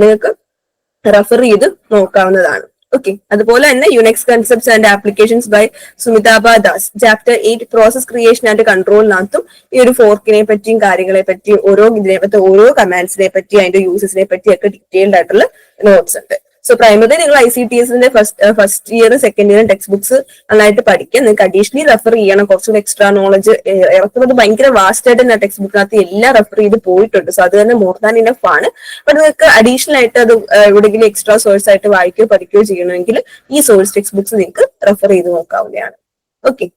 നിങ്ങൾക്ക് റെഫർ ചെയ്ത് നോക്കാവുന്നതാണ്. ഓക്കെ, അതുപോലെ തന്നെ Unix concepts and applications by Sumitabha Das chapter 8 process creation and കൺട്രോളിനകത്തും ഈ ഒരു ഫോർക്കിനെ പറ്റിയും കാര്യങ്ങളെ പറ്റിയും ഓരോ കമാൻഡ്സിനെ പറ്റി അതിന്റെ യൂസസിനെ പറ്റിയൊക്കെ ഡീറ്റെയിൽഡ് ആയിട്ടുള്ള നോട്ട്സ് ഉണ്ട്. സോ പ്രൈമറി നിങ്ങൾ ICTSന്റെ first year second year textbooks നന്നായിട്ട് പഠിക്കുക. നിങ്ങൾക്ക് അഡീഷണലി റെഫർ ചെയ്യണം. കുറച്ചുകൂടി എക്സ്ട്രാ നോളജ് ഇറക്കുന്നത് ഭയങ്കര വാസ്റ്റ് ആയിട്ട് തന്നെ ടെക്സ്റ്റ് ബുക്കിനകത്ത് എല്ലാം റെഫർ ചെയ്ത് പോയിട്ടുണ്ട്. സോ അത് തന്നെ മോർ ദാൻ ഇനഫ് ആണ്. അപ്പൊ നിങ്ങൾക്ക് അഡീഷണൽ ആയിട്ട് അത് എവിടെയെങ്കിലും എക്സ്ട്രാ സോഴ്സ് ആയിട്ട് വായിക്കുകയോ പഠിക്കുകയോ ചെയ്യണമെങ്കിൽ ഈ സോഴ്സ് ടെക്സ്റ്റ് ബുക്സ് നിങ്ങൾക്ക് റെഫർ ചെയ്ത് നോക്കാവുന്നതാണ്. ഓക്കെ,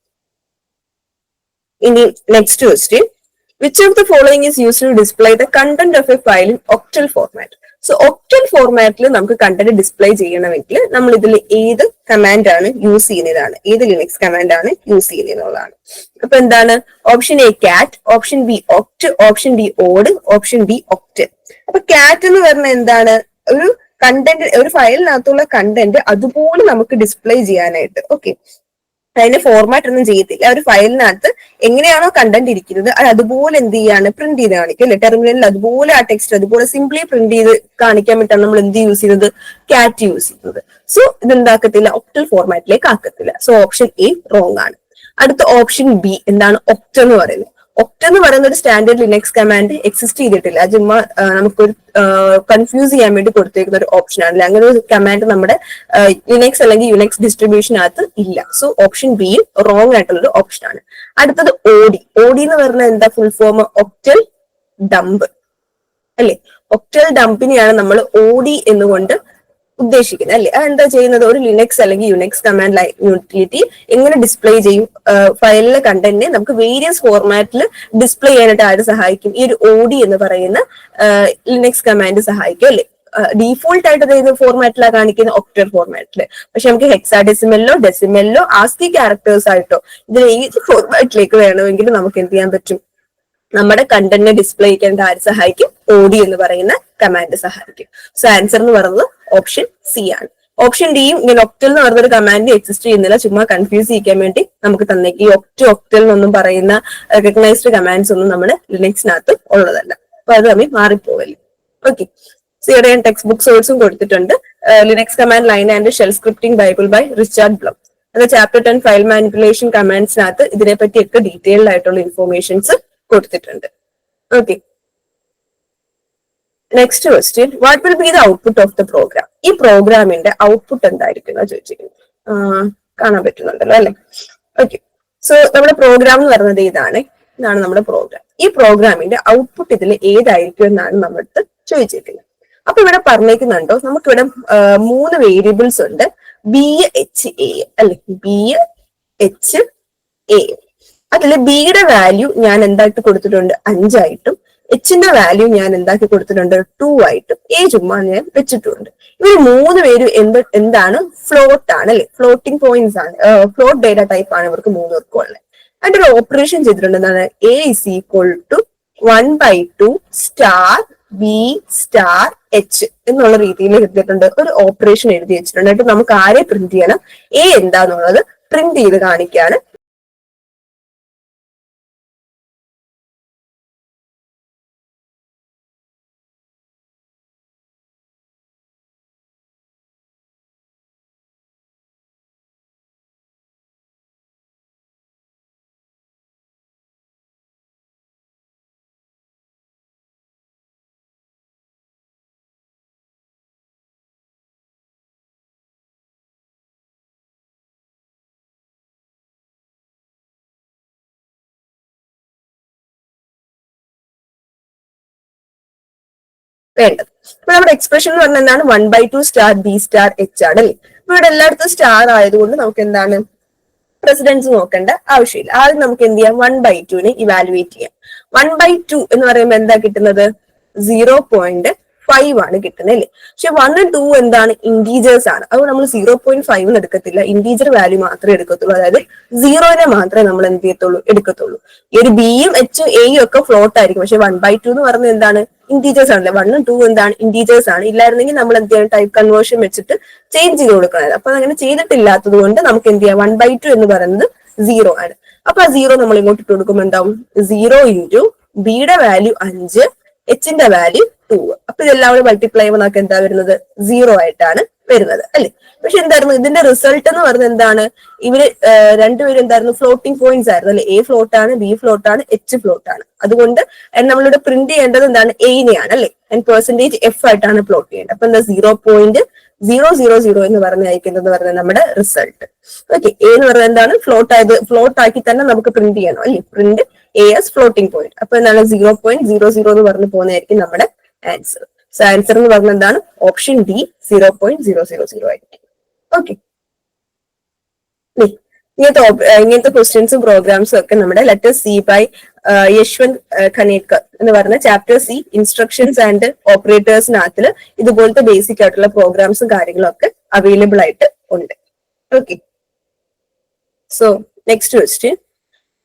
ഇനി next question. Which of the following is used to display the content of a file in octal format? So octal ഫോർമാറ്റിൽ നമുക്ക് കണ്ടന്റ് ഡിസ്പ്ലേ ചെയ്യണമെങ്കിൽ നമ്മൾ ഇതിൽ ഏത് കമാൻഡ് ആണ് യൂസ് ചെയ്യുന്നതാണ്, ഏത് ലിനക്സ് കമാൻഡ് ആണ് യൂസ് ചെയ്യുന്നതാണ്. അപ്പൊ എന്താണ്? ഓപ്ഷൻ എ കാറ്റ്, option B Oct, option D odd, option D Oct. അപ്പൊ കാറ്റ് എന്ന് പറഞ്ഞാൽ എന്താണ്? ഒരു കണ്ടന്റ്, ഒരു ഫയലിനകത്തുള്ള കണ്ടന്റ് അതുപോലെ നമുക്ക് ഡിസ്പ്ലേ ചെയ്യാനായിട്ട്. ഓക്കെ, അതിന്റെ ഫോർമാറ്റ് ഒന്നും ചെയ്യത്തില്ല. ഒരു ഫയലിനകത്ത് എങ്ങനെയാണോ കണ്ടന്റ് ഇരിക്കുന്നത് അത് അതുപോലെ എന്ത് ചെയ്യാണ്? പ്രിന്റ് ചെയ്ത് കാണിക്കും അല്ലെ. ടെർമിനലിൽ അതുപോലെ ആ ടെക്സ്റ്റ് അതുപോലെ സിംപ്ലി പ്രിന്റ് ചെയ്ത് കാണിക്കാൻ വേണ്ടിയിട്ടാണ് നമ്മൾ എന്ത് യൂസ് ചെയ്യുന്നത്? കാറ്റ് യൂസ് ചെയ്യുന്നത്. സോ ഇതെന്താക്കത്തില്ല? ഒക്ടൽ ഫോർമാറ്റിലേക്ക് ആക്കത്തില്ല. സോ ഓപ്ഷൻ എ റോങ് ആണ്. അടുത്ത ഓപ്ഷൻ ബി എന്താണ്? ഒക്ട് എന്ന് പറയുന്നത്. ഒക്ട് എന്ന് പറയുന്ന ഒരു സ്റ്റാൻഡേർഡ് ലിനക്സ് കമാൻഡ് എക്സിസ്റ്റ് ചെയ്തിട്ടില്ല. അത് ചുമ്മാ നമുക്കൊരു കൺഫ്യൂസ് ചെയ്യാൻ വേണ്ടി കൊടുത്തേക്കുന്ന ഒരു ഓപ്ഷൻ ആണ്. അങ്ങനെ ഒരു കമാൻഡ് നമ്മുടെ ലിനക്സ് അല്ലെങ്കിൽ യുനെക്സ് ഡിസ്ട്രിബ്യൂഷനകത്ത് ഇല്ല. സോ ഓപ്ഷൻ ബി റോങ് ആയിട്ടുള്ള ഒരു ഓപ്ഷൻ ആണ്. അടുത്തത് ഓഡി. ഓഡി എന്ന് പറഞ്ഞാൽ എന്താ? ഫുൾ ഫോം ഒക്ടൽ ഡംപ് അല്ലെ. ഒക്ടൽ ഡംപിനെയാണ് നമ്മൾ ഓഡി എന്നുകൊണ്ട് ഉദ്ദേശിക്കുന്നത് അല്ലെ. അതെന്താ ചെയ്യുന്നത്? ഒരു ലിനക്സ് അല്ലെങ്കിൽ യുനെക്സ് കമാൻഡ് ലൈൻ യൂട്ടിലിറ്റി എങ്ങനെ ഡിസ്പ്ലേ ചെയ്യും? ഫയലിലെ കണ്ടന്റിനെ നമുക്ക് വേരിയസ് ഫോർമാറ്റിൽ ഡിസ്പ്ലേ ചെയ്യാനായിട്ട് ആര് സഹായിക്കും? ഈ ഒരു ഓഡി എന്ന് പറയുന്ന ലിനക്സ് കമാൻഡ് സഹായിക്കും അല്ലെ. ഡീഫോൾട്ട് ആയിട്ട് ഏത് ഫോർമാറ്റിലാണ് കാണിക്കുന്നത്? ഒക്ടൽ ഫോർമാറ്റില്. പക്ഷെ നമുക്ക് ഹെക്സാഡെസിമലിലോ ഡെസിമലിലോ ആസ്കി ക്യാരക്ടേഴ്സ് ആയിട്ടോ ഇതിൽ ഏത് ഫോർമാറ്റിലേക്ക് വേണമെങ്കിലും നമുക്ക് എന്ത് ചെയ്യാൻ പറ്റും? നമ്മുടെ കണ്ടന്റിനെ ഡിസ്പ്ലേ ചെയ്യാൻ ആര് സഹായിക്കും? ഓഡി എന്ന് പറയുന്ന കമാൻഡ് സഹായിക്കും. സോ ആൻസർ എന്ന് പറയുന്നത് ഓപ്ഷൻ സി ആണ്. ഓപ്ഷൻ ഡിയും ഇങ്ങനെ ഒക്ടൽ എന്ന് പറഞ്ഞൊരു കമാൻഡ് എക്സിസ്റ്റ് ചെയ്യുന്നില്ല. ചുമ്മാ കൺഫ്യൂസ് ചെയ്യിക്കാൻ വേണ്ടി നമുക്ക് തന്നേക്ക്. ഈ ഒക്ടൽ എന്നൊന്നും പറയുന്ന റെക്കഗ്നൈസ്ഡ് കമാൻഡ്സ് ഒന്നും നമ്മുടെ ലിനക്സിനകത്ത് ഉള്ളതല്ല. അപ്പൊ അത് തമ്മിൽ മാറിപ്പോവല്ലേ. ഓക്കെ, സോ ഇവിടെ ഞാൻ ടെക്സ്റ്റ് ബുക്ക് സോഴ്സും കൊടുത്തിട്ടുണ്ട്. Linux command line and shell scripting bible by Richard Blum. അത് ചാപ്റ്റർ 10 ഫയൽ മാനിപ്പുലേഷൻ കമാൻഡ്സിനകത്ത് ഇതിനെപ്പറ്റിയൊക്കെ ഡീറ്റെയിൽഡ് ആയിട്ടുള്ള ഇൻഫോർമേഷൻസ് കൊടുത്തിട്ടുണ്ട്. Okay, next question, what will be the output of the program? ഈ പ്രോഗ്രാമിന്റെ ഔട്ട്പുട്ട് എന്തായിരിക്കും ചോദിച്ചിരിക്കുന്നത്. കാണാൻ പറ്റുന്നുണ്ടല്ലോ അല്ലെ? ഓക്കെ, സോ നമ്മുടെ പ്രോഗ്രാം എന്ന് പറയുന്നത് ഇതാണ് നമ്മുടെ പ്രോഗ്രാം. ഈ പ്രോഗ്രാമിന്റെ ഔട്ട്പുട്ട് ഇതിൽ ഏതായിരിക്കും എന്നാണ് നമ്മൾക്ക് ചോദിച്ചിരിക്കുന്നത്. അപ്പൊ ഇവിടെ പറഞ്ഞേക്കുന്നുണ്ടോ, നമുക്കിവിടെ 3 വേരിയബിൾസ് ഉണ്ട്, ബി എച്ച് എ അല്ലെ, ബി എച്ച് എ. അതില് ബിയുടെ വാല്യൂ ഞാൻ എന്തായിട്ട് കൊടുത്തിട്ടുണ്ട് 5 ആയിട്ടും എച്ചിന്റെ വാല്യൂ ഞാൻ എന്താക്കി കൊടുത്തിട്ടുണ്ട് 2 ആയിട്ടും എ ചുമ്മാ ഞാൻ വെച്ചിട്ടുണ്ട്. ഇവർ 3 പേരും എന്താണ് ഫ്ലോട്ട് ആണ് അല്ലെ, ഫ്ലോട്ടിംഗ് പോയിന്റ്സ് ആണ്, ഫ്ലോട്ട് ഡേറ്റ ടൈപ്പ് ആണ് ഇവർക്ക് 3 പേർക്കും ഉള്ളത്. അതിന്റെ ഒരു ഓപ്പറേഷൻ ചെയ്തിട്ടുണ്ട്, എന്താണ് A is equal to 1/2 star B star H എന്നുള്ള രീതിയിൽ എഴുതിയിട്ടുണ്ട്. ഒരു ഓപ്പറേഷൻ എഴുതി വെച്ചിട്ടുണ്ട്. എന്നിട്ട് നമുക്ക് ആരെ പ്രിന്റ് ചെയ്യണം, എ എന്താന്നുള്ളത് പ്രിന്റ് ചെയ്ത് കാണിക്കാണ് വേണ്ടത്. ഇപ്പൊ നമ്മുടെ എക്സ്പ്രഷൻ എന്ന് പറഞ്ഞാൽ എന്താണ്, 1/2 സ്റ്റാർ ബി സ്റ്റാർ എച്ച് ആണ് അല്ലേ. ഇവിടെ എല്ലായിടത്തും സ്റ്റാർ ആയതുകൊണ്ട് നമുക്ക് എന്താണ് പ്രസിഡൻസ് നോക്കേണ്ട ആവശ്യമില്ല. ആദ്യം നമുക്ക് എന്ത് ചെയ്യാം, 1/2 ഇവാലുവേറ്റ് ചെയ്യാം. 1/2 എന്ന് പറയുമ്പോൾ എന്താ കിട്ടുന്നത്, 0.5 ആണ് കിട്ടുന്നത് അല്ലേ. പക്ഷെ 1 ഉം 2 എന്താണ്, ഇന്റീജേഴ്സ് ആണ്. അതുകൊണ്ട് നമ്മൾ 0.5 എടുക്കത്തില്ല, ഇന്റീജർ വാല്യൂ മാത്രമേ എടുക്കത്തുള്ളൂ. അതായത് 0നെ മാത്രമേ നമ്മൾ എന്ത് ചെയ്യത്തുള്ളൂ, എടുക്കത്തുള്ളൂ. ഈ ഒരു ബിയും എച്ചും എയും ഒക്കെ ഫ്ലോട്ട് ആയിരിക്കും. പക്ഷെ 1/2 എന്ന് പറയുന്നത് എന്താണ്, ഇന്റീജേഴ്സ് ആണല്ലേ. 1 ഉം 2 എന്താണ്, ഇന്റീജേഴ്സ് ആണ്. ഇല്ലായിരുന്നെങ്കിൽ നമ്മൾ എന്ത് ചെയ്യണം, ടൈപ്പ് കൺവേർഷൻ വെച്ചിട്ട് ചേഞ്ച് ചെയ്ത് കൊടുക്കണം. അപ്പൊ അങ്ങനെ ചെയ്തിട്ടില്ലാത്തത് കൊണ്ട് നമുക്ക് എന്ത് ചെയ്യാം, 1/2 എന്ന് പറയുന്നത് 0 ആണ്. അപ്പൊ ആ 0 നമ്മൾ ഇങ്ങോട്ട് ഇട്ട് കൊടുക്കുമ്പോൾ എന്താവും, 0 ഇൻറ്റു ബിയുടെ വാല്യൂ 5, എച്ചിന്റെ വാല്യൂ 2. അപ്പൊ ഇതെല്ലാം കൂടെ മൾട്ടിപ്ലൈ ചെയ്യുമ്പോൾ നമുക്ക് എന്താ വരുന്നത്, 0 ആയിട്ടാണ് വരുന്നത് അല്ലെ. പക്ഷെ എന്തായിരുന്നു ഇതിന്റെ റിസൾട്ട് എന്ന് പറയുന്നത്, എന്താണ് ഇവര് രണ്ടുപേരും എന്തായിരുന്നു, ഫ്ലോട്ടിംഗ് പോയിന്റ്സ് ആയിരുന്നു അല്ലെ. എ ഫ്ലോട്ട് ആണ്, ബി ഫ്ലോട്ട് ആണ്, എച്ച് ഫ്ലോട്ട് ആണ്. അതുകൊണ്ട് നമ്മളിവിടെ പ്രിന്റ് ചെയ്യേണ്ടത് എന്താണ്, എനെയാണ് അല്ലെ. പെർസെന്റേജ് എഫ് ആയിട്ടാണ് പ്ലോട്ട് ചെയ്യേണ്ടത്. അപ്പൊ എന്താ 0.000 എന്ന് പറഞ്ഞയക്കുന്നത് പറഞ്ഞത് നമ്മുടെ റിസൾട്ട്. ഓക്കെ, എ എന്ന് പറയുന്നത് എന്താണ്, ഫ്ലോട്ട് ആക്കി തന്നെ നമുക്ക് പ്രിന്റ് ചെയ്യണം അല്ലെ. Print A S floating point. അപ്പൊ എന്താണ് 0.00 എന്ന് പറഞ്ഞു പോകുന്നതായിരിക്കും നമ്മുടെ ആൻസർ. സോ ആൻസർ എന്ന് പറഞ്ഞത് എന്താണ്, ഓപ്ഷൻ ഡി 0.000 ആയിരിക്കും. ഓക്കെ, ഇങ്ങനത്തെ ക്വസ്റ്റ്യൻസും പ്രോഗ്രാംസും ഒക്കെ നമ്മുടെ ലെറ്റർ സി ബൈ യശ്വന്ത് ഖനേക്കർ എന്ന് പറഞ്ഞ ചാപ്റ്റർ സി ഇൻസ്ട്രക്ഷൻസ് ആൻഡ് ഓപ്പറേറ്റേഴ്സിനകത്തില് ഇതുപോലത്തെ ബേസിക് ആയിട്ടുള്ള പ്രോഗ്രാംസും കാര്യങ്ങളും ഒക്കെ അവൈലബിൾ ആയിട്ട് ഉണ്ട്. Okay, so next question,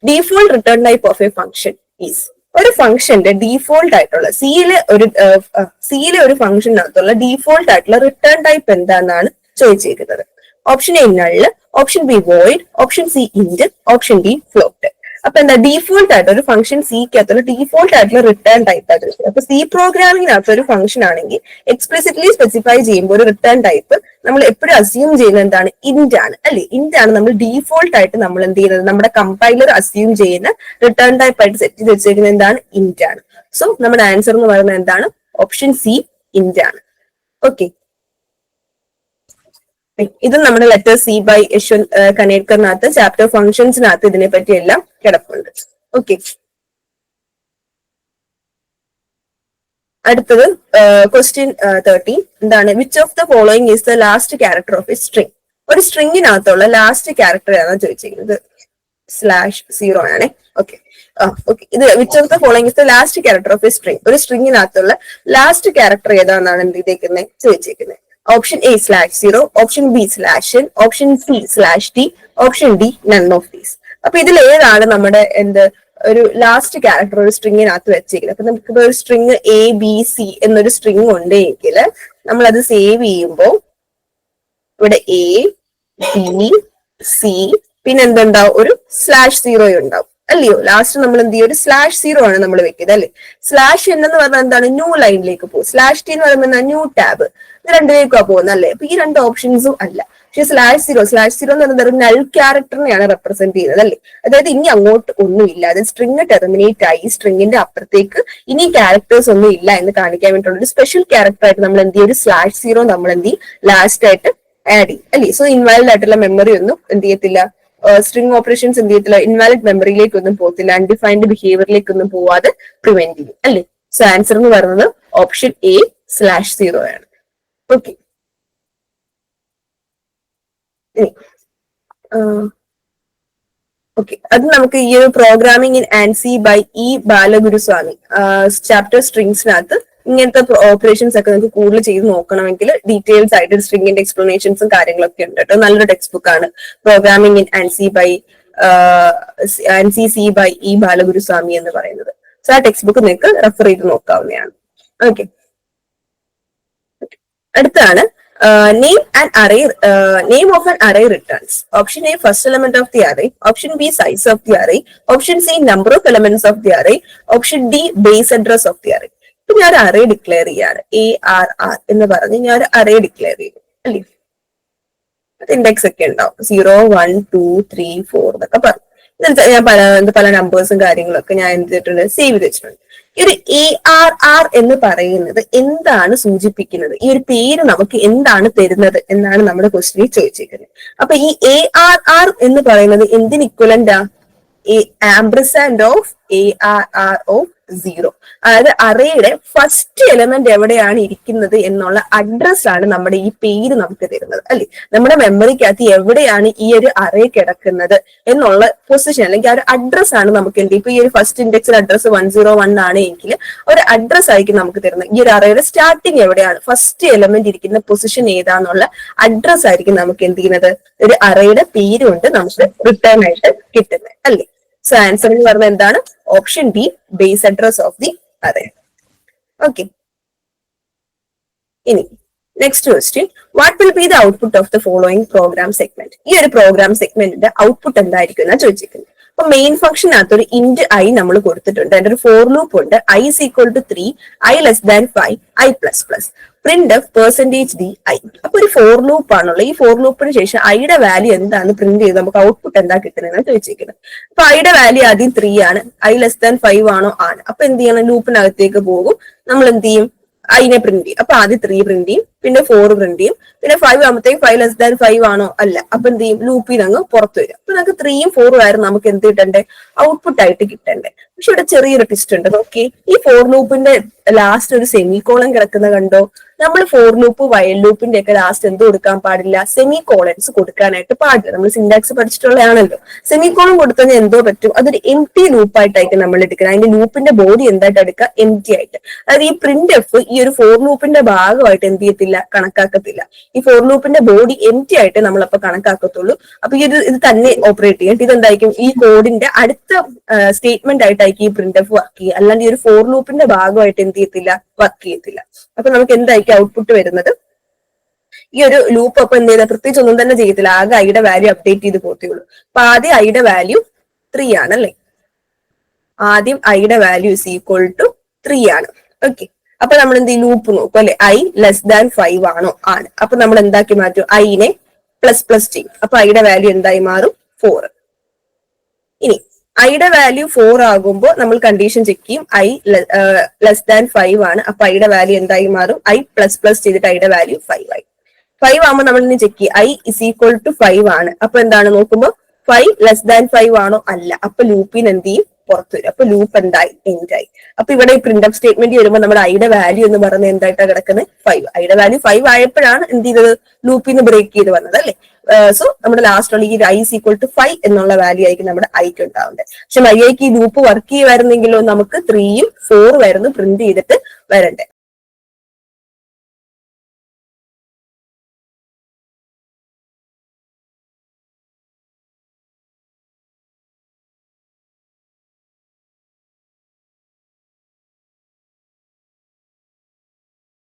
default return type of A function is. ഒരു ഫംഗ്ഷന്റെ ഡീഫോൾട്ട് ആയിട്ടുള്ള സിയിലെ ഒരു ഫംഗ്ഷനകത്തുള്ള ഡീഫോൾട്ട് ആയിട്ടുള്ള റിട്ടേൺ ടൈപ്പ് എന്താണെന്നാണ് ചോദിച്ചിരിക്കുന്നത്. Option A നള്ള്, option be void, option C int, option D float. അപ്പൊ എന്താ ഡീഫോൾട്ട് ആയിട്ട് ഒരു ഫംഗ്ഷൻ സിക്കകത്തുള്ള ഡീഫോൾട്ട് ആയിട്ടുള്ള റിട്ടേൺ ടൈപ്പ് ആയിട്ട്. അപ്പൊ സി പ്രോഗ്രാമിംഗിനകത്ത് ഒരു ഫംഗ്ഷൻ ആണെങ്കിൽ എക്സ്പ്ലിസിറ്റ്ലി സ്പെസിഫൈ ചെയ്യുമ്പോൾ ഒരു റിട്ടേൺ ടൈപ്പ് നമ്മൾ എപ്പോഴും അസ്യൂം ചെയ്യുന്നത് എന്താണ്, ഇന്റ് ആണ് അല്ലെ. ഇന്റ് ആണ് നമ്മൾ ഡീഫോൾട്ട് ആയിട്ട് നമ്മൾ എന്ത് ചെയ്യുന്നത്, നമ്മുടെ കമ്പൈലർ അസ്യൂം ചെയ്യുന്ന റിട്ടേൺ ടൈപ്പ് ആയിട്ട് സെറ്റ് ചെയ്ത് വെച്ചിരിക്കുന്നത് എന്താണ്, ഇന്റ് ആണ്. സോ നമ്മുടെ ആൻസർ എന്ന് പറയുന്നത് എന്താണ്, ഓപ്ഷൻ സി ഇന്റ് ആണ്. ഓക്കെ, ഇത് നമ്മുടെ ലെറ്റർ സി ബൈ യശ്വന്ത് ഖനേക്കറിനകത്ത് ചാപ്റ്റർ ഫംഗ്ഷൻസിനകത്ത് ഇതിനെ പറ്റി എല്ലാം കിടപ്പുണ്ട്. ഓക്കെ, അടുത്തത് ക്വസ്റ്റ്യൻ 13 എന്താണ്, which of the following is the last character of a string. ഒരു സ്ട്രിങ്ങിനകത്തുള്ള ലാസ്റ്റ് ക്യാരക്ടർ ആണ് ചോദിച്ചിരിക്കുന്നത്, /0 ആണ്. ഓക്കെ, ഇത് which of the following is the last character of a string. ഒരു സ്ട്രിങ്ങിനകത്തുള്ള ലാസ്റ്റ് ക്യാരക്ടർ ഏതാണെന്നാണ് എന്ത് ചെയ്തേക്കുന്നത്, ചോദിച്ചിരിക്കുന്നത്. Option A /0, option B /n, option C /d, option D none of these. അപ്പൊ ഇതിൽ ഏതാണ് നമ്മുടെ ഒരു ലാസ്റ്റ് ക്യാരക്ടർ ഒരു സ്ട്രിങ്ങിനകത്ത് വെച്ചിരിക്കുന്നത്. അപ്പൊ നമുക്ക് ഒരു സ്ട്രിങ് ABC എന്നൊരു സ്ട്രിങ് ഉണ്ടെങ്കിൽ നമ്മൾ അത് സേവ് ചെയ്യുമ്പോൾ ഇവിടെ ABC പിന്നെ എന്തുണ്ടാവും, ഒരു /0 ഉണ്ടാവും അല്ലയോ. ലാസ്റ്റ് നമ്മൾ എന്ത് ചെയ്യും, ഒരു /0 ആണ് നമ്മൾ വെക്കുന്നത് അല്ലെ. /n എന്ന് പറഞ്ഞാൽ എന്താണ്, ന്യൂ ലൈനിലേക്ക് പോകും. /t എന്ന് പറയുമ്പോൾ ന്യൂ ടാബ്, ഇത് രണ്ടിലേക്കാണ് പോകുന്നത് അല്ലെ. അപ്പൊ ഈ രണ്ട് ഓപ്ഷൻസും അല്ല. പക്ഷെ സ്ലാഷ് സീറോ എന്ന് പറയുന്നത് ഒരു നൾ ക്യാരക്ടറിനെയാണ് റെപ്രസെന്റ് ചെയ്യുന്നത് അല്ലേ. അതായത് ഇനി അങ്ങോട്ട് ഒന്നുമില്ല, അത് സ്ട്രിങ് ടെർമിനേറ്റ് ആയി സ്ട്രിങ്ങിന്റെ അപ്പുറത്തേക്ക് ഇനി ക്യാരക്ടേഴ്സ് ഒന്നും ഇല്ല എന്ന് കാണിക്കാൻ വേണ്ടിയിട്ടുള്ള ഒരു സ്പെഷ്യൽ ക്യാരക്ടർ ആയിട്ട് നമ്മൾ എന്ത് ചെയ്യും, ഒരു സ്ലാഷ് സീറോ നമ്മൾ എന്ത് ചെയ്യും ലാസ്റ്റ് ആയിട്ട് ആഡ് ചെയ്യും അല്ലേ. സോ ഇൻവാലിഡ് ആയിട്ടുള്ള മെമ്മറി ഒന്നും എന്ത് ചെയ്യത്തില്ല, സ്ട്രിംഗ് ഓപ്പറേഷൻസ് എന്ത് ചെയ്യത്തില്ല, ഇൻവാലിഡ് മെമ്മറിയിലേക്ക് ഒന്നും പോകത്തില്ല, അൺഡിഫൈൻഡ് ബിഹേവിയറിലേക്ക് ഒന്നും പോവാതെ പ്രിവെന്റ് ചെയ്യും അല്ലേ. സോ ആൻസർ എന്ന് പറയുന്നത് ഓപ്ഷൻ എ സ്ലാഷ് സീറോ ആണ്. ഓക്കെ, ഓക്കെ, അത് നമുക്ക് ഈ ഒരു programming in ANSI by E Balagurusamy chapter സ്ട്രിങ്സിനകത്ത് ഇങ്ങനത്തെ ഓപ്പറേഷൻസ് ഒക്കെ നമുക്ക് കൂടുതൽ ചെയ്ത് നോക്കണമെങ്കിൽ ഡീറ്റെയിൽസ് ആയിട്ട് സ്ട്രിങ്ങിന്റെ എക്സ്പ്ലനേഷൻസും കാര്യങ്ങളൊക്കെ ഉണ്ട് കേട്ടോ. നല്ലൊരു ടെക്സ്റ്റ് ബുക്ക് ആണ് programming in ANSI C by E Balagurusamy എന്ന് പറയുന്നത്. സോ ആ ടെക്സ്റ്റ് ബുക്ക് നിങ്ങൾക്ക് റെഫർ ചെയ്ത് നോക്കാവുന്നതാണ്. ഓക്കെ, അടുത്താണ് name of an array returns. Option A, first element of the array. Option B, size of the array. Option C, number of elements of the array. Option D, base address of the array. ഇപ്പൊ ഞാൻ ഒരു array declare ചെയ്യാണ്, ARR എന്ന് പറഞ്ഞ് ഞാൻ ഒരു array declare ചെയ്തു അല്ലേ. ഇൻഡെക്സ് ഒക്കെ ഉണ്ടാവും, 0 1 2 3 4 എന്നൊക്കെ പറഞ്ഞു. ഞാൻ പല നമ്പേഴ്സും കാര്യങ്ങളൊക്കെ ഞാൻ എന്ത് ചെയ്തിട്ടുണ്ട്, സേവ് ചെയ്ത് വെച്ചിട്ടുണ്ട്. ഈ ഒരു ARR എന്ന് പറയുന്നത് എന്താണ് സൂചിപ്പിക്കുന്നത്, ഈ ഒരു പേര് നമുക്ക് എന്താണ് തരുന്നത് എന്നാണ് നമ്മുടെ ക്വസ്റ്റ്യനിൽ ചോദിച്ചിരിക്കുന്നത്. അപ്പൊ ഈ ARR എന്ന് പറയുന്നത് എന്തിന് ഇക്വലന്റാ, ആംബ്രസാൻഡ് ഓഫ് ARR ഓഫ് 0. അതായത് അറേയുടെ ഫസ്റ്റ് എലമെന്റ് എവിടെയാണ് ഇരിക്കുന്നത് എന്നുള്ള അഡ്രസ് ആണ് നമ്മുടെ ഈ പേര് നമുക്ക് തരുന്നത് അല്ലെ. നമ്മുടെ മെമ്മറിക്കകത്ത് എവിടെയാണ് ഈ ഒരു അറേ കിടക്കുന്നത് എന്നുള്ള പൊസിഷൻ അല്ലെങ്കിൽ ആ ഒരു അഡ്രസ് ആണ് നമുക്ക് എന്ത്, ഇപ്പൊ ഈ ഒരു ഫസ്റ്റ് ഇൻഡെക്സിൽ അഡ്രസ് 101 ആണ് എങ്കിൽ ഒരു അഡ്രസ് ആയിരിക്കും നമുക്ക് തരുന്നത്. ഈ ഒരു അറേയുടെ സ്റ്റാർട്ടിങ് എവിടെയാണ്, ഫസ്റ്റ് എലമെന്റ് ഇരിക്കുന്ന പൊസിഷൻ ഏതാന്നുള്ള അഡ്രസ് ആയിരിക്കും നമുക്ക് എന്ത് ചെയ്യുന്നത്, ഒരു അറേയുടെ പേര് കൊണ്ട് നമുക്ക് റിട്ടേൺ ആയിട്ട് കിട്ടുന്നത് അല്ലേ. സോ ആൻസർ എന്ന് പറഞ്ഞത് എന്താണ്, option D, base address of the array. Okay, ഇനി next question, what will be the output of the following program segment. ഈ ഒരു പ്രോഗ്രാം സെഗ്മെന്റിന്റെ ഔട്ട്പുട്ട് എന്തായിരിക്കും എന്നാ ചോദിച്ചിരിക്കുന്നത്. അപ്പൊ മെയിൻ ഫംഗ്ഷനകത്ത് ഒരു ഇന്റ് ഐ നമ്മൾ കൊടുത്തിട്ടുണ്ട്, അതിന്റെ ഒരു ഫോർ ലൂപ്പ് ഉണ്ട്, i is equal to 3, i less than 5, i plus plus. printf %d i. അപ്പൊ ഒരു ഫോർ ലൂപ്പ് ആണുള്ളത്. ഈ ഫോർ ലൂപ്പിന് ശേഷം ഐയുടെ വാല്യൂ എന്താണ് പ്രിന്റ് ചെയ്ത് നമുക്ക് ഔട്ട്പുട്ട് എന്താ കിട്ടുന്നതെന്ന് ചോദിച്ചിരിക്കുന്നത്. അപ്പൊ ഐയുടെ വാല്യൂ ആദ്യം 3 ആണ്, i less than 5 ആണോ, ആണ്. അപ്പൊ എന്ത് ചെയ്യണം, ലൂപ്പിനകത്തേക്ക് പോകും, നമ്മൾ എന്ത് ചെയ്യും, ഐനെ പ്രിന്റ് ചെയ്യും. അപ്പൊ ആദ്യം 3 പ്രിന്റ് ചെയ്യും, പിന്നെ 4 പ്രിന്റ് ചെയ്യും, പിന്നെ 5 ആകുമ്പോഴത്തേക്ക് 5 ലെസ് ദാൻ 5 ആണോ, അല്ല. അപ്പൊ എന്ത് ചെയ്യും, ലൂപ്പിൽ അങ്ങ് പുറത്തു വരും. അപ്പൊ നമുക്ക് 3ഉം 4ഉം ആയിരുന്നു നമുക്ക് എന്ത് കിട്ടണ്ടേ, ഔട്ട്പുട്ട് ആയിട്ട് കിട്ടണ്ടേ. പക്ഷെ ഇവിടെ ചെറിയൊരു ട്വിസ്റ്റ് ഉണ്ട് നോക്കി, ഈ ഫോർ ലൂപ്പിന്റെ ലാസ്റ്റ് ഒരു സെമി കോളൻ കിടക്കുന്ന കണ്ടോ. നമ്മൾ ഫോർ ലൂപ്പ് വയൽ ലൂപ്പിന്റെ ഒക്കെ ലാസ്റ്റ് എന്ത് കൊടുക്കാൻ പാടില്ല, സെമി കോളൻസ് കൊടുക്കാനായിട്ട് പാടില്ല. നമ്മൾ സിന്റാക്സ് പഠിച്ചിട്ടുള്ളതാണല്ലോ. സെമി കോളൻ കൊടുത്തത് എന്തോ പറ്റും, അതൊരു എം ടി ലൂപ്പായിട്ടായിരിക്കും നമ്മൾ എടുക്കുന്നത്. അതിന്റെ ലൂപ്പിന്റെ ബോഡി എന്തായിട്ട് എടുക്കുക, എം ടി ആയിട്ട്. അതായത് ഈ പ്രിന്റ് എഫ് ഈ ഒരു ഫോർ ലൂപ്പിന്റെ ഭാഗമായിട്ട് എന്ത് ചെയ്യത്തില്ല, കണക്കാക്കത്തില്ല. ഈ ഫോർ ലൂപ്പിന്റെ ബോഡി എം ടി ആയിട്ട് നമ്മളപ്പോ കണക്കാക്കത്തുള്ളൂ. അപ്പൊ ഈ ഇത് തന്നെ ഓപ്പറേറ്റ് ചെയ്യും. ഇതെന്തായിരിക്കും, ഈ കോഡിന്റെ അടുത്ത സ്റ്റേറ്റ്മെന്റ് ആയിട്ടായിരിക്കും ഈ പ്രിന്റ് എഫ് വർക്ക് ചെയ്യുക. അല്ലാണ്ട് ഈ ഒരു ഫോർ ലൂപ്പിന്റെ ഭാഗമായിട്ട് എന്ത് ചെയ്യത്തില്ല, വർക്ക് ചെയ്യത്തില്ല. അപ്പൊ നമുക്ക് എന്തായിരിക്കും ഔട്ട്പുട്ട് വരുന്നത്, ഈ ഒരു ലൂപ്പ് അപ്പൊ എന്ത് ചെയ്താൽ പ്രത്യേകിച്ച് ഒന്നും തന്നെ ചെയ്യത്തില്ല, ആകെ ഐയുടെ വാല്യൂ അപ്ഡേറ്റ് ചെയ്ത് പോത്തേയുള്ളൂ. അപ്പൊ ആദ്യം ഐയുടെ വാല്യൂ 3 ആണല്ലേ, ആദ്യം ഐയുടെ വാല്യൂ ഇസ് ഈക്വൽ ടു 3 ആണ്. ഓക്കെ, അപ്പൊ നമ്മൾ എന്ത് ചെയ്യും, ലൂപ്പ് നോക്കും അല്ലെ, ഐ ലെസ് ദാൻ 5 ആണോ, ആണ്. അപ്പൊ നമ്മൾ എന്താക്കി മാറ്റും, ഐനെ പ്ലസ് പ്ലസ് ചെയ്യും. അപ്പൊ ഐയുടെ വാല്യൂ എന്തായി മാറും, 4. ഇനി ഐയുടെ വാല്യൂ 4 ആകുമ്പോൾ നമ്മൾ കണ്ടീഷൻ ചെക്ക് ചെയ്യും, ഐ ലെസ് ദാൻ 5 ആണ്. അപ്പൊ ഐയുടെ വാല്യൂ എന്തായി മാറും, ഐ പ്ലസ് പ്ലസ് ചെയ്തിട്ട് ഐയുടെ വാല്യൂ 5 ആയി. 5 ആകുമ്പോൾ നമ്മൾ ഇനി ചെക്ക് ചെയ്യും, ഐ ഇസ് ഈക്വൽ ടു 5 ആണ്. അപ്പൊ എന്താണ് നോക്കുമ്പോൾ 5 ലെസ് ദാൻ 5 ആണോ, അല്ല. അപ്പൊ ലൂപ്പിന് എന്ത് ചെയ്യും, പുറത്തു വരും. അപ്പൊ ലൂപ്പ് എന്തായി, എൻഡ് ആയി. അപ്പൊ ഇവിടെ ഈ പ്രിന്റ് അപ്പ് സ്റ്റേറ്റ്മെന്റ് വരുമ്പോൾ നമ്മുടെ ഐയുടെ വാല്യൂ എന്ന് പറയുന്നത് എന്തായിട്ടാണ് കിടക്കുന്നത്, 5. ഐയുടെ വാല്യൂ 5 ആയപ്പോഴാണ് എന്ത് ചെയ്തത്, ലൂപ്പിൽ നിന്ന് ബ്രേക്ക് ചെയ്ത് വന്നത് അല്ലെ. സോ നമ്മുടെ ലാസ്റ്റ് ഉള്ള ഈ ഐ ഇസ് ഈക്വൽ ടു 5 എന്നുള്ള വാല്യൂ ആയിരിക്കും നമ്മുടെ ഐക്ക് ഉണ്ടാവേണ്ടത്. പക്ഷെ ഐക്ക് ഈ ലൂപ്പ് വർക്ക് ചെയ്യുമായിരുന്നെങ്കിലോ നമുക്ക് 3ഉം 4ഉം ആയിരുന്നു പ്രിന്റ് ചെയ്തിട്ട് വരണ്ടേ.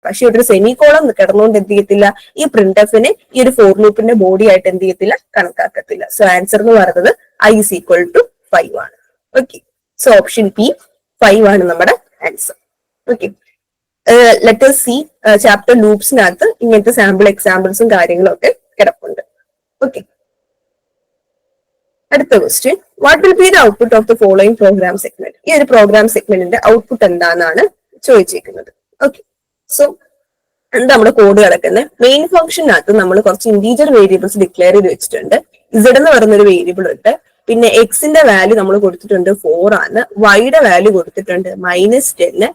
പക്ഷെ ഇവിടെ ഒരു സെമി കോളം കിടന്നുകൊണ്ട് എന്ത് ചെയ്യത്തില്ല, ഈ പ്രിന്റ് എഫിനെ ഈ ഒരു ഫോർ ലൂപ്പിന്റെ ബോഡി ആയിട്ട് എന്ത് ചെയ്യത്തില്ല, കണക്കാക്കത്തില്ല. സോ ആൻസർ എന്ന് പറയുന്നത് ഐ ഇസ് ഈക്വൽ ടു 5 ആണ്. ഓക്കെ, സോ ഓപ്ഷൻ പി 5 ആണ് നമ്മുടെ answer. Okay, let us see chapter ലൂപ്സിനകത്ത് ഇങ്ങനത്തെ സാമ്പിൾ എക്സാമ്പിൾസും കാര്യങ്ങളും ഒക്കെ കിടപ്പുണ്ട്. ഓക്കെ, അടുത്ത question, what will be the output of the following program segment? ഈ ഒരു പ്രോഗ്രാം സെഗ്മെന്റിന്റെ ഔട്ട്പുട്ട് എന്താണെന്നാണ് ചോദിച്ചിരിക്കുന്നത്. ഓക്കെ, സോ എന്താ നമ്മുടെ കോഡ് കിടക്കുന്നത്? മെയിൻ ഫംഗ്ഷനകത്ത് നമ്മൾ കുറച്ച് ഇന്റീജർ വേരിയബിൾസ് ഡിക്ലെയർ ചെയ്ത് വെച്ചിട്ടുണ്ട്. ഇസഡ് എന്ന് പറയുന്ന ഒരു വേരിയബിൾ ഉണ്ട്. പിന്നെ എക്സിന്റെ വാല്യൂ നമ്മൾ കൊടുത്തിട്ടുണ്ട് 4 ആണ്. വൈയുടെ വാല്യൂ കൊടുത്തിട്ടുണ്ട് -10.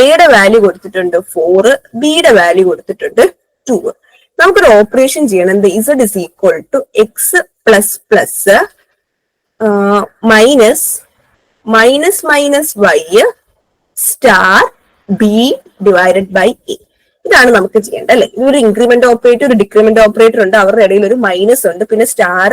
എയുടെ വാല്യൂ കൊടുത്തിട്ടുണ്ട് 4. ബിയുടെ വാല്യൂ കൊടുത്തിട്ടുണ്ട് 2. നമുക്കൊരു ഓപ്പറേഷൻ ചെയ്യണം. എന്ത്? Z is equal to X plus plus minus Y star B divided by A. ഇതാണ് നമുക്ക് ചെയ്യേണ്ടത് അല്ലെ. ഇതൊരു ഇൻക്രിമെന്റ് ഓപ്പറേറ്റർ, ഒരു ഡിക്രിമെന്റ് ഓപ്പറേറ്റർ ഉണ്ട്, അവരുടെ ഇടയിൽ ഒരു മൈനസ് ഉണ്ട്, പിന്നെ സ്റ്റാർ,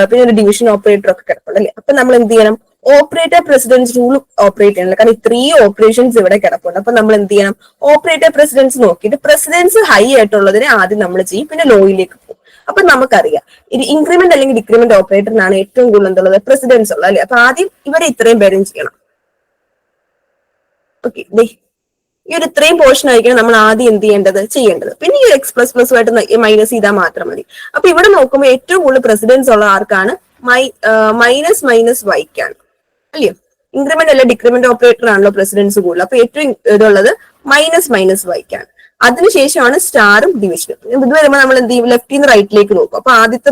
പിന്നെ ഒരു ഡിവിഷൻ ഓപ്പറേറ്റർ ഒക്കെ കിടപ്പുണ്ട് അല്ലെ. അപ്പൊ നമ്മൾ എന്ത് ചെയ്യണം? ഓപ്പറേറ്റർ പ്രസിഡൻസ് റൂൾ ഓപ്പറേറ്റ് ചെയ്യണം. കാരണം ഇത്രയും ഓപ്പറേഷൻസ് ഇവിടെ കിടപ്പുണ്ട്. അപ്പൊ നമ്മൾ എന്ത് ചെയ്യണം? ഓപ്പറേറ്റർ പ്രസിഡൻസ് നോക്കിയിട്ട് പ്രസിഡൻസ് ഹൈ ആയിട്ടുള്ളതിനെ ആദ്യം നമ്മൾ ചെയ്യും, പിന്നെ ലോയിലേക്ക് പോകും. അപ്പൊ നമുക്കറിയാം ഇത് ഇൻക്രിമെന്റ് അല്ലെങ്കിൽ ഡിക്രിമെന്റ് ഓപ്പറേറ്ററിനാണ് ഏറ്റവും കൂടുതൽ എന്തുള്ളത്? പ്രസിഡൻസ് ഉള്ളത് അല്ലെ. അപ്പൊ ആദ്യം ഇവരെ ഇത്രയും പേരും ചെയ്യണം. ഓക്കെ, ഈ ഒരു ഇത്രയും പോർഷൻ ആയിരിക്കണം നമ്മൾ ആദ്യം എന്ത് ചെയ്യേണ്ടത്. പിന്നെ ഈ എക്സ് പ്ലസ് പ്ലസ് ആയിട്ട് മൈനസ് ചെയ്താൽ മാത്രം മതി. അപ്പൊ ഇവിടെ നോക്കുമ്പോൾ ഏറ്റവും കൂടുതൽ പ്രസിഡൻസ് ഉള്ള ആർക്കാണ്? മൈനസ് വൈക്കാണ് അല്ലയോ. ഇൻക്രിമെന്റ് അല്ല ഡിക്രിമെന്റ് ഓപ്പറേറ്റർ ആണല്ലോ പ്രസിഡൻസ് കൂടുതൽ. അപ്പൊ ഏറ്റവും ഇതുള്ളത് മൈനസ് വൈക്കാണ്. അതിനുശേഷമാണ് സ്റ്റാറും ഡിവിഷനും. ഇത് വരുമ്പോൾ നമ്മൾ എന്ത് ചെയ്യും? ലെഫ്റ്റിൽ നിന്ന് റൈറ്റിലേക്ക് നോക്കും. അപ്പൊ ആദ്യത്തെ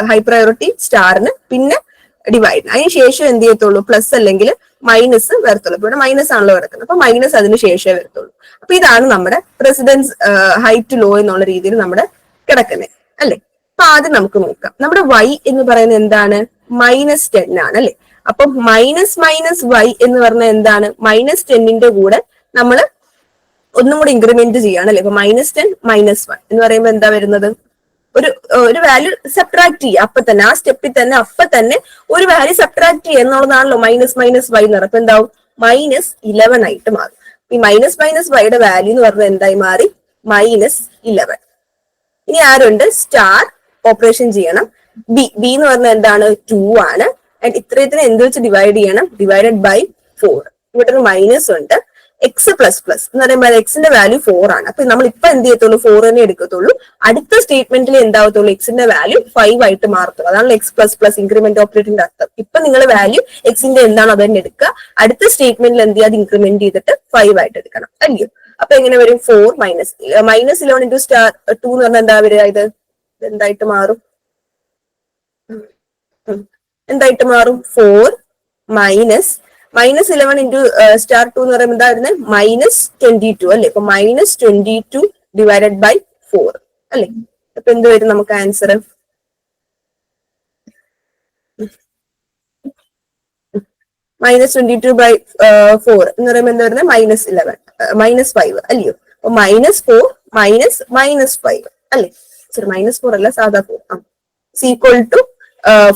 ഹൈ പ്രയോറിറ്റി സ്റ്റാറിന്, പിന്നെ ഡിവൈഡിന്. അതിനുശേഷം എന്ത് ചെയ്യത്തുള്ളൂ? പ്ലസ് അല്ലെങ്കിൽ മൈനസ് വരത്തുള്ളൂ. ഇവിടെ മൈനസ് ആണല്ലോ കിടക്കുന്നത്. അപ്പൊ മൈനസ് അതിന് ശേഷമേ വരത്തുള്ളൂ. അപ്പൊ ഇതാണ് നമ്മുടെ പ്രസിഡൻസ് ഹൈറ്റ് ലോ എന്നുള്ള രീതിയിൽ നമ്മുടെ കിടക്കുന്നത് അല്ലെ. അപ്പൊ ആദ്യം നമുക്ക് നോക്കാം. നമ്മുടെ y എന്ന് പറയുന്നത് എന്താണ്? -10 ആണ് അല്ലെ. അപ്പൊ മൈനസ് വൈ എന്ന് പറഞ്ഞാൽ എന്താണ്? -10ന്റെ കൂടെ നമ്മൾ ഒന്നും കൂടി ഇൻക്രിമെന്റ് ചെയ്യാണ് അല്ലെ. അപ്പൊ -10 -1 എന്ന് പറയുമ്പോൾ എന്താ വരുന്നത്? ഒരു വാല്യൂ സബ്ട്രാക്ട് ചെയ്യുക അപ്പൊ തന്നെ, ആ സ്റ്റെപ്പിൽ തന്നെ അപ്പൊ തന്നെ ഒരു വാല്യൂ സബ്ട്രാക്ട് ചെയ്യുക എന്നുള്ളതാണല്ലോ മൈനസ് വൈ എന്ന് പറയുന്നത്. അപ്പൊ എന്താവും? -11 ആയിട്ട് മാറും. ഈ മൈനസ് വൈയുടെ വാല്യൂ എന്ന് പറഞ്ഞാൽ എന്തായി മാറി? -11. ഇനി ആരുണ്ട്? സ്റ്റാർ ഓപ്പറേഷൻ ചെയ്യണം. ബി എന്ന് പറഞ്ഞാൽ എന്താണ്? 2 ആണ്. ആൻഡ് ഇത്രയത്തിന് എന്ത് വെച്ച് ഡിവൈഡ് ചെയ്യണം? Divided by 4. ഇവിടെ ഒരു മൈനസ് ഉണ്ട്. എക്സ് പ്ലസ് പ്ലസ് എന്ന് പറയുമ്പോൾ എക്സിന്റെ വാല്യൂ 4 ആണ്. അപ്പൊ നമ്മൾ ഇപ്പൊ എന്ത് ചെയ്യത്തുള്ളൂ? 4 തന്നെ എടുക്കത്തുള്ളൂ. അടുത്ത സ്റ്റേറ്റ്മെന്റിൽ എന്താവത്തുള്ളൂ? എക്സിന്റെ വാല്യൂ 5 ആയിട്ട് മാറത്തുള്ളൂ. അതാണ് എക്സ് പ്ലസ് പ്ലസ് ഇൻക്രിമെന്റ് ഓപ്പറേറ്ററിന്റെ അർത്ഥം. ഇപ്പൊ നിങ്ങൾ വാല്യൂ എക്സിന്റെ എന്താണോ അത് തന്നെ എടുക്കുക. അടുത്ത സ്റ്റേറ്റ്മെന്റിൽ എന്ത് ചെയ്യുക? അത് ഇൻക്രിമെന്റ് ചെയ്തിട്ട് 5 ആയിട്ട് എടുക്കണം അല്ലയോ. അപ്പൊ എങ്ങനെ വരും? 4 -11 ഇൻറ്റു സ്റ്റാർ 2 എന്ന് പറഞ്ഞാൽ എന്താ വരിക? ഇത് എന്തായിട്ട് മാറും? 4 -11 ഇൻറ്റു സ്റ്റാർ 2 എന്ന് പറയുമ്പോൾ എന്താ വരുന്നത്? -22 അല്ലെ. അപ്പൊ -22 ഡിവൈഡഡ് ബൈ 4 അല്ലെ. അപ്പൊ എന്ത് വരും നമുക്ക് ആൻസർ? -22 ബൈ 4 എന്ന് പറയുമ്പോൾ എന്താ വരുന്നത്? -5 അല്ലയോ. അപ്പൊ -4 -5 അല്ലെ. -4 അല്ല, സാധാ 4 ഈക്വൽ ടു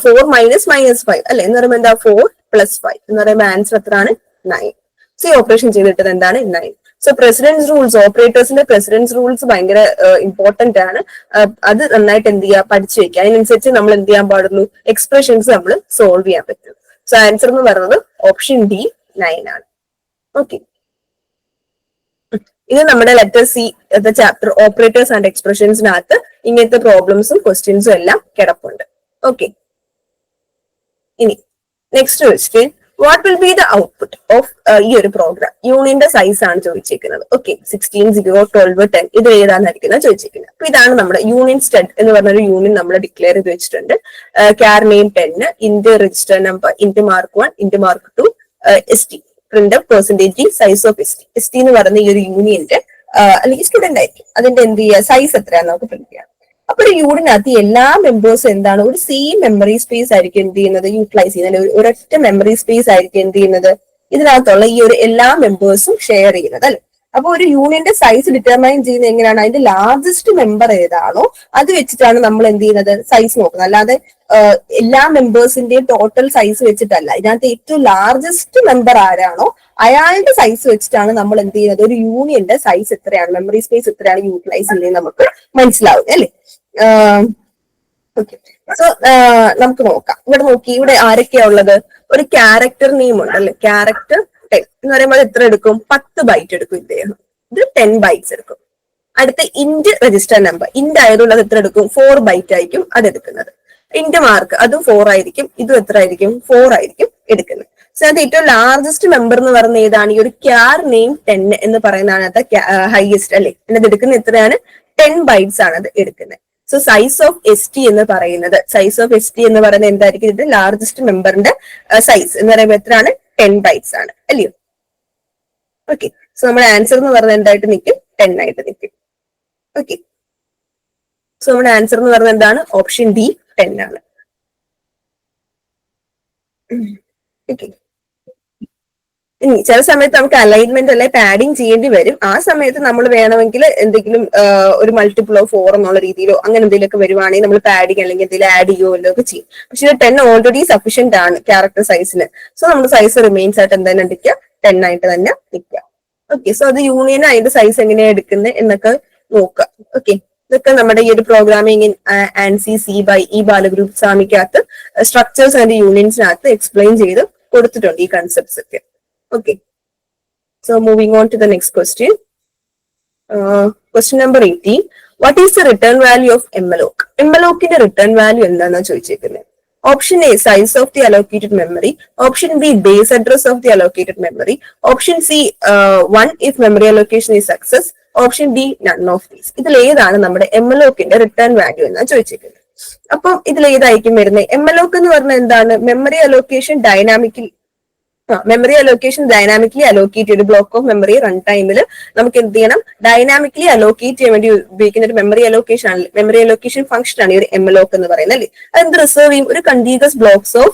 4 -5 അല്ലെ. എന്ന് പറയുമ്പോൾ എന്താ? 4 + 5 എന്ന് പറയുമ്പോൾ ആൻസർ എത്രയാണ്? 9. സി ഓപ്പറേഷൻ ചെയ്തിട്ടത് എന്താണ്? 9. സോ പ്രസിഡൻസ് റൂൾസ്, ഓപ്പറേറ്റേഴ്സിന്റെ പ്രസിഡൻസ് റൂൾസ് ഭയങ്കര ഇമ്പോർട്ടന്റ് ആണ്. അത് നന്നായിട്ട് എന്ത് ചെയ്യുക? പഠിച്ചു വെക്കുക. അതിനനുസരിച്ച് നമ്മൾ എന്ത് ചെയ്യാൻ പാടുള്ളൂ? എക്സ്പ്രഷൻസ് നമ്മൾ സോൾവ് ചെയ്യാൻ പറ്റും. സോ ആൻസർ എന്ന് പറയുന്നത് ഓപ്ഷൻ ഡി 9 ആണ്. ഓക്കെ, ഇത് നമ്മുടെ letter C chapter operators and എക്സ്പ്രഷൻസിനകത്ത് ഇങ്ങനത്തെ പ്രോബ്ലംസും ക്വസ്റ്റ്യൻസും എല്ലാം കിടപ്പുണ്ട്. ഓക്കെ, ഇനി next question, what will be the output of ഈ ഒരു പ്രോഗ്രാം? യൂണിയന്റെ സൈസ് ആണ് ചോദിച്ചിരിക്കുന്നത്. ഓക്കെ, 16, 0, 12, 10 ഇത് ഏതാണെന്നായിരിക്കുന്നത് ചോദിച്ചിരിക്കുന്നത്. അപ്പൊ ഇതാണ് നമ്മുടെ യൂണിയൻ സ്റ്റഡ് എന്ന് പറഞ്ഞ ഒരു യൂണിയൻ നമ്മൾ ഡിക്ലെയർ ചെയ്ത് വെച്ചിട്ടുണ്ട്. ക്യാർ name 10, int register number, int mark 1, int mark 2, ST print percentage size of ST എന്ന് പറയുന്ന ഈ ഒരു യൂണിയന്റെ അല്ലെങ്കിൽ സ്റ്റുഡന്റ് ആയിരിക്കും. അതിന്റെ എന്ത് ചെയ്യുക? സൈസ് എത്രയാണെന്ന് നമുക്ക് പ്രിന്റ് ചെയ്യാം. അപ്പൊ ഒരു യൂണിനകത്ത് എല്ലാ മെമ്പേഴ്സും എന്താണ്? ഒരു സെയിം മെമ്മറി സ്പേസ് ആയിരിക്കും എന്ത് ചെയ്യുന്നത്? യൂട്ടിലൈസ് ചെയ്യുന്നത്. ഒരൊറ്റ മെമ്മറി സ്പേസ് ആയിരിക്കും എന്ത് ചെയ്യുന്നത്? ഇതിനകത്തുള്ള ഈ ഒരു എല്ലാ മെമ്പേഴ്സും ഷെയർ ചെയ്യുന്നത് അല്ലെ. അപ്പൊ ഒരു യൂണിയന്റെ സൈസ് ഡിറ്റർമൈൻ ചെയ്യുന്നത് എങ്ങനെയാണ്? അതിന്റെ ലാർജസ്റ്റ് മെമ്പർ ഏതാണോ അത് വെച്ചിട്ടാണ് നമ്മൾ എന്ത് ചെയ്യുന്നത്? സൈസ് നോക്കുന്നത്. അല്ലാതെ എല്ലാ മെമ്പേഴ്സിന്റെയും ടോട്ടൽ സൈസ് വെച്ചിട്ടല്ല. ഇതിനകത്ത് ഏറ്റവും ലാർജസ്റ്റ് മെമ്പർ ആരാണോ അയാളുടെ സൈസ് വെച്ചിട്ടാണ് നമ്മൾ എന്ത് ചെയ്യുന്നത്? ഒരു യൂണിയന്റെ സൈസ് എത്രയാണ്, മെമ്മറി സ്പേസ് എത്രയാണ് യൂട്ടിലൈസ് ചെയ്യുന്നത് നമുക്ക് മനസ്സിലാവും അല്ലെ. ഓക്കെ, സോ നമുക്ക് നോക്കാം. ഇവിടെ നോക്കി, ഇവിടെ ആരൊക്കെയാ ഉള്ളത്? ഒരു ക്യാരക്ടർ നെയിം ഉണ്ട് അല്ലെ. ക്യാരക്ടർ 10 എന്ന് പറയുമ്പോൾ എത്ര എടുക്കും? 10 ബൈറ്റ് എടുക്കും ഇദ്ദേഹം. ഇത് 10 ബൈറ്റ്സ് എടുക്കും. അടുത്ത ഇന്റ് രജിസ്റ്റർ നമ്പർ. ഇന്റ് ആയതുകൊണ്ട് അത് എത്ര എടുക്കും? 4 ബൈറ്റ് ആയിരിക്കും അത് എടുക്കുന്നത്. ഇന്റ് മാർക്ക് അതും 4 ആയിരിക്കും. ഇതും എത്ര ആയിരിക്കും? 4 ആയിരിക്കും എടുക്കുന്നത്. സോ അത് ഏറ്റവും ലാർജസ്റ്റ് മെമ്പർ എന്ന് പറയുന്നത് ഏതാണ്? ഈ ഒരു ക്യാർ നെയിം 10 എന്ന് പറയുന്നതാണ് അത് ഹൈയസ്റ്റ് അല്ലെ. എന്നത് എടുക്കുന്നത് എത്രയാണ്? 10 ബൈറ്റ്സ് ആണ് അത് എടുക്കുന്നത്. സോ സൈസ് ഓഫ് ST എന്ന് പറയുന്നത് എന്തായിരിക്കും? ഇത് ലാർജസ്റ്റ് മെമ്പറിന്റെ സൈസ് എന്ന് പറയുമ്പോൾ എത്രയാണ്? 10 ബൈറ്റ്സ് ആണ് അല്ലയോ? ഓക്കെ. സോ നമ്മുടെ ആൻസർ എന്ന് പറയുന്നത് എന്തായിട്ട് നിൽക്കും? 10 ആയിട്ട് നിൽക്കും. ഓക്കെ. സോ നമ്മുടെ ആൻസർ എന്ന് പറയുന്നത് എന്താണ്? ഓപ്ഷൻ ഡി 10 ആണ്. ഓക്കെ. ഇനി ചില സമയത്ത് നമുക്ക് അലൈൻമെന്റ് അല്ലെ പാഡിങ് ചെയ്യേണ്ടി വരും. ആ സമയത്ത് നമ്മൾ വേണമെങ്കിൽ എന്തെങ്കിലും ഒരു മൾട്ടിപ്പിൾ ഓഫ് 4 എന്നുള്ള രീതിയിലോ അങ്ങനെ എന്തെങ്കിലുമൊക്കെ വരുവാണെങ്കിൽ നമ്മൾ പാഡിങ് അല്ലെങ്കിൽ എന്തെങ്കിലും ആഡ് ചെയ്യുമോ ഒക്കെ ചെയ്യും. പക്ഷെ 10 ഓൾറെഡി സഫീഷ്യന്റ് ആണ് ക്യാരക്ടർ സൈസിന്. സോ നമ്മുടെ സൈസ് റിമെയിൻസ് ആയിട്ട് എന്തായാലും നിൽക്കുക? 10 ആയിട്ട് തന്നെ നിൽക്കുക. ഓക്കെ. സോ അത് യൂണിയൻ അതിന്റെ സൈസ് എങ്ങനെയാണ് എടുക്കുന്നത് എന്നൊക്കെ നോക്കുക. ഓക്കെ. ഇതൊക്കെ നമ്മുടെ ഈ ഒരു programming in ANSI C by E ബാലഗ്രൂപ്പ് സ്വാമിക്കകത്ത് സ്ട്രക്ചേഴ്സ് ആൻഡ് യൂണിയൻസിനകത്ത് എക്സ്പ്ലെയിൻ ചെയ്ത് കൊടുത്തിട്ടുണ്ട് ഈ കൺസെപ്റ്റ്സ് ഒക്കെ. Okay. So moving on to the next question. Question number 18. What is the return value of malloc? Malloc ന്റെ return value എന്താണെന്നാണ് ചോദിച്ചിരിക്കുന്നത്. Option A, size of the allocated memory. Option B, base address of the allocated memory. Option C, 1 if memory allocation is success. Option D, none of these. ഇതിൽ ഏതാണ് നമ്മുടെ malloc ന്റെ return value എന്നാണ് ചോദിച്ചിരിക്കുന്നത്. അപ്പം ഇതിൽ ഏതായിരിക്കും വരുന്നത്? malloc എന്ന് പറഞ്ഞാൽ എന്താണ്? മെമ്മറി അലോക്കേഷൻ ഡൈനാമിക്കലി അലോക്കേറ്റ് ചെയ്ത് ബ്ലോക്ക് ഓഫ് മെമ്മറി റൺ ടൈമിൽ നമുക്ക് എന്ത് ചെയ്യണം? ഡൈനാമിക്കലി അലോക്കേറ്റ് ചെയ്യാൻ വേണ്ടി ഉപയോഗിക്കുന്ന ഒരു മെമ്മറി അലോക്കേഷൻ ഫംഗ്ഷൻ ആണ് ഈ ഒരു malloc എന്ന് പറയുന്നത് അല്ലേ. അതെന്ത് റിസർവ് ചെയ്യും? ഒരു കണ്ടിന്യൂസ് ബ്ലോക്സ് ഓഫ്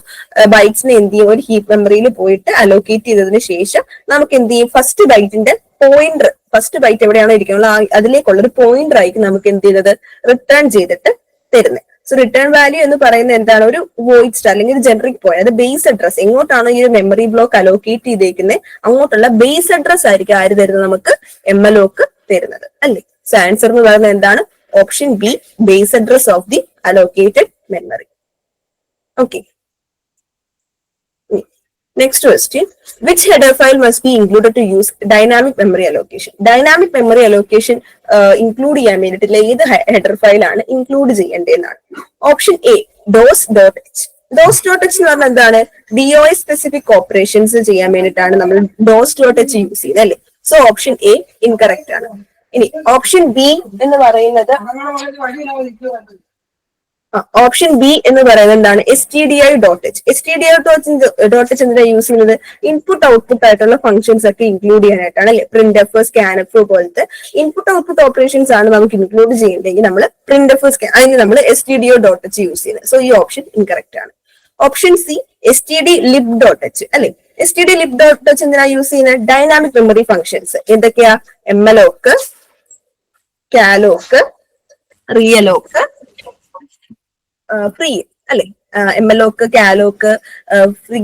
ബൈറ്റ്സിനെ എന്ത് ചെയ്യും? ഒരു ഹീപ്പ് മെമ്മറിയിൽ പോയിട്ട് അലോക്കേറ്റ് ചെയ്തതിന് ശേഷം നമുക്ക് എന്ത് ചെയ്യും? ഫസ്റ്റ് ബൈറ്റ് എവിടെയാണോ ഇരിക്കുന്നത് അതിലേക്കുള്ള ഒരു പോയിന്റർ ആയിരിക്കും നമുക്ക് എന്ത് ചെയ്യുന്നത്? റിട്ടേൺ ചെയ്തിട്ട് തരുന്നത്. സോ റിട്ടേൺ വാല്യൂ എന്ന് പറയുന്നത് എന്താണ്? ഒരു വോയിഡ് സ്റ്റാർ അല്ലെങ്കിൽ ജനറിക് പോയിന്റ്. അത് ബേസ് അഡ്രസ് എങ്ങോട്ടാണോ ഈ ഒരു മെമ്മറി ബ്ലോക്ക് അലോക്കേറ്റ് ചെയ്തേക്കുന്നത് അങ്ങോട്ടുള്ള ബേസ് അഡ്രസ് ആയിരിക്കും ആര് തരുന്നത്? നമുക്ക് malloc തരുന്നത് അല്ലേ. സോ ആൻസർ എന്ന് പറയുന്നത് എന്താണ്? Option B, base address of the allocated memory. Okay. Next question. Which header file must be included to use dynamic memory allocation? Dynamic memory allocation include ചെയ്യാൻ വേണ്ടിയിട്ടുള്ള ഏത് ഹെഡർ ഫയൽ ആണ് include ചെയ്യേണ്ടതെന്നാണ്. Option A, dos.h. dos.h എന്ന് പറഞ്ഞാൽ എന്താണ്? DOS specific operations ചെയ്യാൻ വേണ്ടിയിട്ടാണ് നമ്മൾ dos.h യൂസ് ചെയ്യുന്നത് അല്ലേ. സോ ഓപ്ഷൻ എ ഇൻകറക്റ്റ് ആണ്. ഇനി ഓപ്ഷൻ ബി എന്ന് പറയുന്നത് ഓപ്ഷൻ ബി എന്ന് പറയുന്നത് എന്താണ്? stdi.h. stdi.h എന്തിനാ യൂസ് ചെയ്യുന്നത്? ഇൻപുട്ട് ഔട്ട്പുട്ട് ആയിട്ടുള്ള ഫംഗ്ഷൻസ് ഒക്കെ ഇൻക്ലൂഡ് ചെയ്യാനായിട്ടാണ് അല്ലെ. printf, scanf പോലത്തെ ഇൻപുട്ട് ഔട്ട്പുട്ട് ഓപ്പറേഷൻസ് ആണ് നമുക്ക് ഇൻക്ലൂഡ് ചെയ്യേണ്ടെങ്കിൽ നമ്മൾ printf, അതിന് നമ്മൾ stdio.h യൂസ് ചെയ്യുന്നത്. സോ ഈ ഓപ്ഷൻ ഇൻകറക്റ്റ് ആണ്. ഓപ്ഷൻ സി, stdlib.h അല്ലെ. stdlib.h എന്തിനാ യൂസ് ചെയ്യുന്നത്? ഡൈനാമിക് മെമ്മറി ഫംഗ്ഷൻസ് എന്തൊക്കെയാ? malloc, calloc, realloc, ഫ്രീ അല്ലെ. malloc, calloc, ഫ്രീ,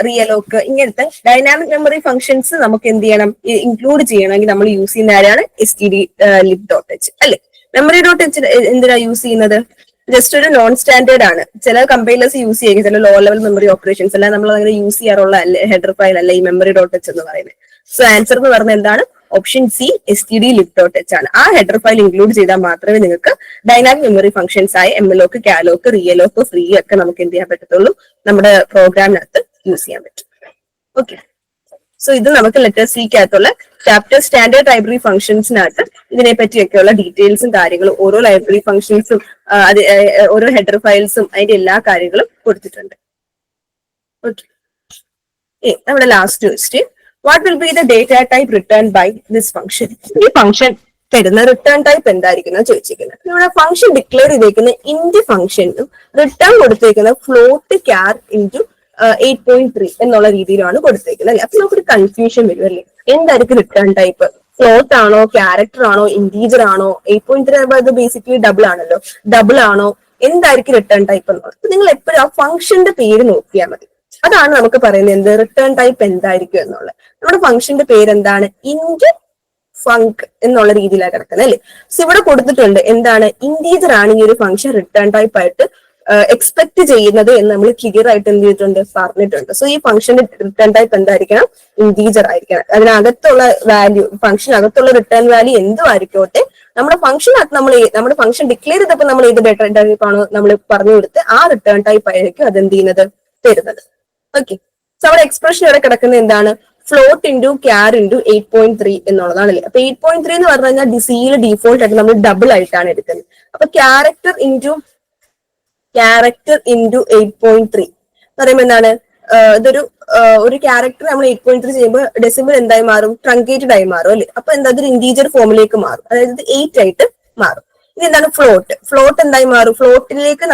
realloc ഇങ്ങനത്തെ ഡൈനാമിക് മെമ്മറി ഫംഗ്ഷൻസ് നമുക്ക് എന്ത് ചെയ്യണം? ഇൻക്ലൂഡ് ചെയ്യണമെങ്കിൽ നമ്മൾ യൂസ് ചെയ്യുന്ന ആരാണ്? stdlib.h അല്ലെ. memory.h എന്തിനാ യൂസ് ചെയ്യുന്നത്? ജസ്റ്റ് ഒരു നോൺ സ്റ്റാൻഡേർഡ് ആണ്. ചില കമ്പൈലേഴ്സ് യൂസ് ചെയ്യുക, ചില ലോ ലെവൽ മെമ്മറി ഓപ്പറേഷൻസ് അല്ല നമ്മൾ അങ്ങനെ യൂസ് ചെയ്യാറുള്ള ഹെഡർ ഫയൽ അല്ല ഈ memory.h എന്ന് പറയുന്നത്. സോ ആൻസർ എന്ന് പറഞ്ഞാൽ എന്താണ്? ഓപ്ഷൻ സി, stdlib.h ആണ്. ആ ഹെഡർ ഫയൽ ഇൻക്ലൂഡ് ചെയ്താൽ മാത്രമേ നിങ്ങൾക്ക് ഡൈനാമിക് മെമ്മറി ഫംഗ്ഷൻസ് ആയ malloc, calloc, realloc, ഫ്രീ ഒക്കെ നമുക്ക് എന്ത് ചെയ്യാൻ പറ്റത്തുള്ളൂ? നമ്മുടെ പ്രോഗ്രാമിനകത്ത് യൂസ് ചെയ്യാൻ പറ്റും. ഓക്കെ. സോ ഇത് നമുക്ക് ലെറ്റർ സിക്കകത്തുള്ള ചാപ്റ്റർ സ്റ്റാൻഡേർഡ് ലൈബ്രറി ഫംഗ്ഷൻസിനകത്ത് ഇതിനെ പറ്റിയൊക്കെയുള്ള ഡീറ്റെയിൽസും കാര്യങ്ങളും ഓരോ ലൈബ്രറി ഫംഗ്ഷൻസും ഓരോ ഹെഡർ ഫയൽസും അതിന്റെ എല്ലാ കാര്യങ്ങളും കൊടുത്തിട്ടുണ്ട്. ഓക്കെ. നമ്മുടെ last question. What will be the data type return by this function? ഈ ഫംഗ്ഷൻ തരുന്ന റിട്ടേൺ ടൈപ്പ് എന്തായിരിക്കും ചോദിച്ചിരിക്കുന്നത്. ഇവിടെ ഫംഗ്ഷൻ ഡിക്ലെയർ ചെയ്തേക്കുന്ന ഇന്റ് ഫംഗ്ഷനും റിട്ടേൺ കൊടുത്തേക്കുന്ന ഫ്ലോട്ട് ക്യാർ ഇൻറ്റു 8.3 എന്നുള്ള രീതിയിലാണ് കൊടുത്തേക്കുന്നത് അല്ലെ. അപ്പൊ നമുക്കൊരു കൺഫ്യൂഷൻ വരും അല്ലേ. എന്തായിരിക്കും റിട്ടേൺ ടൈപ്പ്? ഫ്ലോട്ട് ആണോ, ക്യാരക്ടർ ആണോ, ഇന്റീജർ ആണോ? 8.3 അത് ബേസിക്കലി ഡബിൾ ആണല്ലോ. ഡബിൾ ആണോ? എന്തായിരിക്കും റിട്ടേൺ ടൈപ്പ് എന്നുള്ളത്? അപ്പൊ നിങ്ങൾ എപ്പോഴും ആ ഫംഗ്ഷന്റെ പേര് നോക്കിയാൽ മതി. അതാണ് നമുക്ക് പറയുന്നത് എന്ത് റിട്ടേൺ ടൈപ്പ് എന്തായിരിക്കും എന്നുള്ളത്. നമ്മുടെ ഫംഗ്ഷന്റെ പേര് എന്താണ്? ഇന്റ് ഫങ്ക് എന്നുള്ള രീതിയിലാണ് കിടക്കുന്നത് അല്ലെ. സോ ഇവിടെ കൊടുത്തിട്ടുണ്ട് എന്താണ്? ഇന്റീജർ ആണ് ഈ ഒരു ഫംഗ്ഷൻ റിട്ടേൺ ടൈപ്പ് ആയിട്ട് എക്സ്പെക്ട് ചെയ്യുന്നത് എന്ന് നമ്മൾ ക്ലിയർ ആയിട്ട് എന്ത് ചെയ്തിട്ടുണ്ട്, പറഞ്ഞിട്ടുണ്ട്. സോ ഈ ഫംഗ്ഷന്റെ റിട്ടേൺ ടൈപ്പ് എന്തായിരിക്കണം, ഇന്റീജർ ആയിരിക്കണം. അതിനകത്തുള്ള വാല്യൂ, ഫംഗ്ഷനകത്തുള്ള റിട്ടേൺ വാല്യൂ എന്തും ആയിക്കോട്ടെ, നമ്മുടെ ഫംഗ്ഷനകത്ത് നമ്മുടെ ഫംഗ്ഷൻ ഡിക്ലെയർ ചെയ്തപ്പോൾ നമ്മൾ ഏത് റിട്ടേൺ ടൈപ്പ് ആണോ നമ്മൾ പറഞ്ഞു കൊടുത്ത് ആ റിട്ടേൺ ടൈപ്പ് ആയിരിക്കും അത് എന്ത് ചെയ്യുന്നത്, തരുന്നത്. ഓക്കെ, സോ അവിടെ എക്സ്പ്രഷൻ ഇവിടെ കിടക്കുന്നത് എന്താണ്, ഫ്ലോട്ട് ഇൻറ്റു ക്യാർ ഇൻറ്റു 8.3 എന്നുള്ളതാണല്ലേ. അപ്പൊ 8.3 എന്ന് പറഞ്ഞു കഴിഞ്ഞാൽ സിയിൽ ഡീഫോൾട്ട് ആയിട്ട് നമ്മൾ ഡബിൾ ആയിട്ടാണ് എടുക്കുന്നത്. അപ്പൊ ക്യാരക്ടർ ഇൻറ്റു 8.3 എന്ന് പറയുമ്പോൾ എന്താണ്, ഇതൊരു ഒരു ക്യാരക്ടർ നമ്മൾ 8.3 ചെയ്യുമ്പോൾ ഡെസിമൽ എന്തായി മാറും, ട്രങ്കേറ്റഡ് ആയി മാറും അല്ലെ. അപ്പൊ എന്താ, അതൊരു ഇന്റീജർ ഫോമിലേക്ക് മാറും, അതായത് 8 ആയിട്ട് മാറും. ഇനി എന്താണ് ഫ്ലോട്ട് എന്തായി മാറും, ഫ്ലോട്ടിലേക്ക്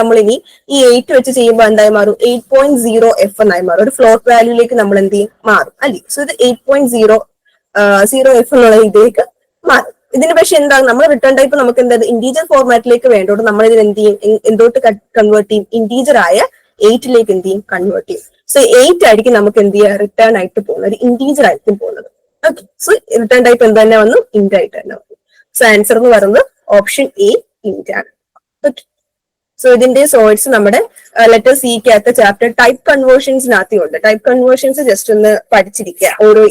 നമ്മളിനി ഈ 8 വെച്ച് ചെയ്യുമ്പോൾ എന്തായി മാറും, 8.0f എന്നായി മാറും. ഒരു ഫ്ലോട്ട് വാല്യൂലേക്ക് നമ്മൾ എന്ത് ചെയ്യും, മാറും അല്ലേ. സോ ഇത് 8.0f എന്നുള്ള ഇതിലേക്ക് മാറും. ഇതിന് പക്ഷെ എന്താണ്, നമ്മൾ റിട്ടേൺ ടൈപ്പ് നമുക്ക് എന്താ ഇന്റീജർ ഫോർമാറ്റിലേക്ക് വേണ്ടോട്ട് നമ്മൾ ഇതിന് എന്ത് ചെയ്യും, എന്തോട്ട് കൺവേർട്ട് ചെയ്യും, ഇന്റീജർ ആയ 8ലേക്ക് എന്ത് ചെയ്യും, കൺവേർട്ട് ചെയ്യും. സോ 8 ആയിരിക്കും നമുക്ക് എന്ത് ചെയ്യുക, റിട്ടേൺ ആയിട്ട് പോകുന്നത്, ഒരു ഇന്റീജർ ആയിരിക്കും പോകുന്നത്. ഓക്കെ, സോ റിട്ടേൺ ടൈപ്പ് എന്ത് തന്നെ വന്നു, ഇന്റ് ആയിട്ട് തന്നെ വന്നു. സോ ആൻസർ എന്ന് പറയുന്നത് ഓപ്ഷൻ എ, ഇന്റ് ആണ്. ഓക്കെ, സോ ഇതിന്റെ സോഴ്സ് നമ്മുടെ ലെറ്റർ സിക്കകത്ത് ചാപ്റ്റർ ടൈപ്പ് കൺവേർഷൻസിനകത്തുണ്ട്. ടൈപ്പ് കൺവേർഷൻസ് ജസ്റ്റ് ഒന്ന് പഠിച്ചിരിക്കുക, ഓരോ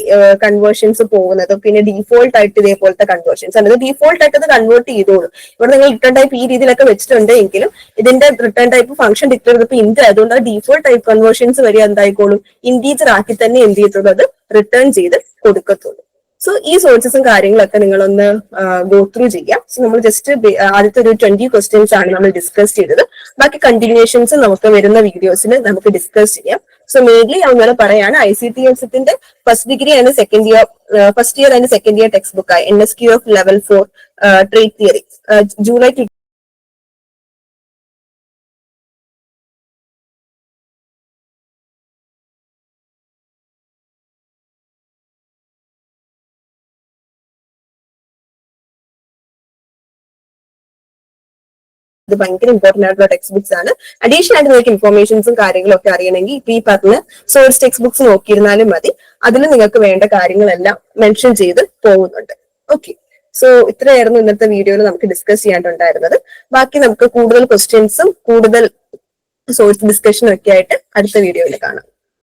കൺവേർഷൻസ് പോകുന്നത്, പിന്നെ ഡീഫോൾട്ട് ആയിട്ട് ഇതേപോലത്തെ കൺവേർഷൻസ് ആണ്. ഡീഫോൾട്ട് ആയിട്ട് അത് കൺവേർട്ട് ചെയ്തോളൂ. ഇവിടെ നിങ്ങൾ റിട്ടേൺ ടൈപ്പ് ഈ രീതിയിലൊക്കെ വെച്ചിട്ടുണ്ട് എങ്കിലും ഇതിന്റെ റിട്ടേൺ ടൈപ്പ് ഫംഗ്ഷൻ ഡിക്ലെയർ ചെയ്തപ്പോൾ ഇന്റ് ആയതുകൊണ്ട് ആ ഡീഫോൾട്ട് ടൈപ്പ് കൺവേർഷൻസ് വരെ എന്തായിക്കോളും, ഇന്റീജർ ആക്കി തന്നെ എന്ത് ചെയ്യത്തുള്ളൂ, അത് റിട്ടേൺ ചെയ്ത് കൊടുക്കത്തുള്ളൂ. സോ ഈ സോഴ്സസും കാര്യങ്ങളൊക്കെ നിങ്ങളൊന്ന് ഗോ ത്രൂ ചെയ്യാം. സോ നമ്മൾ ജസ്റ്റ് ആദ്യത്തെ ഒരു 20 ക്വസ്റ്റ്യൻസ് ആണ് നമ്മൾ ഡിസ്കസ് ചെയ്തത്. ബാക്കി കണ്ടിന്യൂഷൻസ് നമുക്ക് വരുന്ന വീഡിയോസിൽ നമുക്ക് ഡിസ്കസ് ചെയ്യാം. സോ മെയിൻലി അങ്ങനെ പറയാണ്, ICTS-ന്റെ first degree and first year and second year textbook ആയി NSQF level 4 trade theory July ഇത് ഭയങ്കര ഇമ്പോർട്ടന്റ് ആയിട്ടുള്ള ടെക്സ്റ്റ് ബുക്സ് ആണ്. അഡീഷണൽ ആയിട്ട് നിങ്ങൾക്ക് ഇൻഫോർമേഷൻസും കാര്യങ്ങളും ഒക്കെ അറിയണമെങ്കിൽ ഇപ്പൊ ഈ പറഞ്ഞ സോഴ്സ് ടെക്സ്റ്റ് ബുക്സ് നോക്കിയിരുന്നാലും മതി. അതിൽ നിങ്ങൾക്ക് വേണ്ട കാര്യങ്ങളെല്ലാം മെൻഷൻ ചെയ്ത് പോകുന്നുണ്ട്. ഓക്കെ, സോ ഇത്രയായിരുന്നു ഇന്നത്തെ വീഡിയോയിൽ നമുക്ക് ഡിസ്കസ് ചെയ്യാനുണ്ടായിരുന്നത്. ബാക്കി നമുക്ക് കൂടുതൽ ക്വസ്റ്റ്യൻസും കൂടുതൽ സോഴ്സ് ഡിസ്കഷനും ഒക്കെ ആയിട്ട് അടുത്ത വീഡിയോയിൽ കാണാം.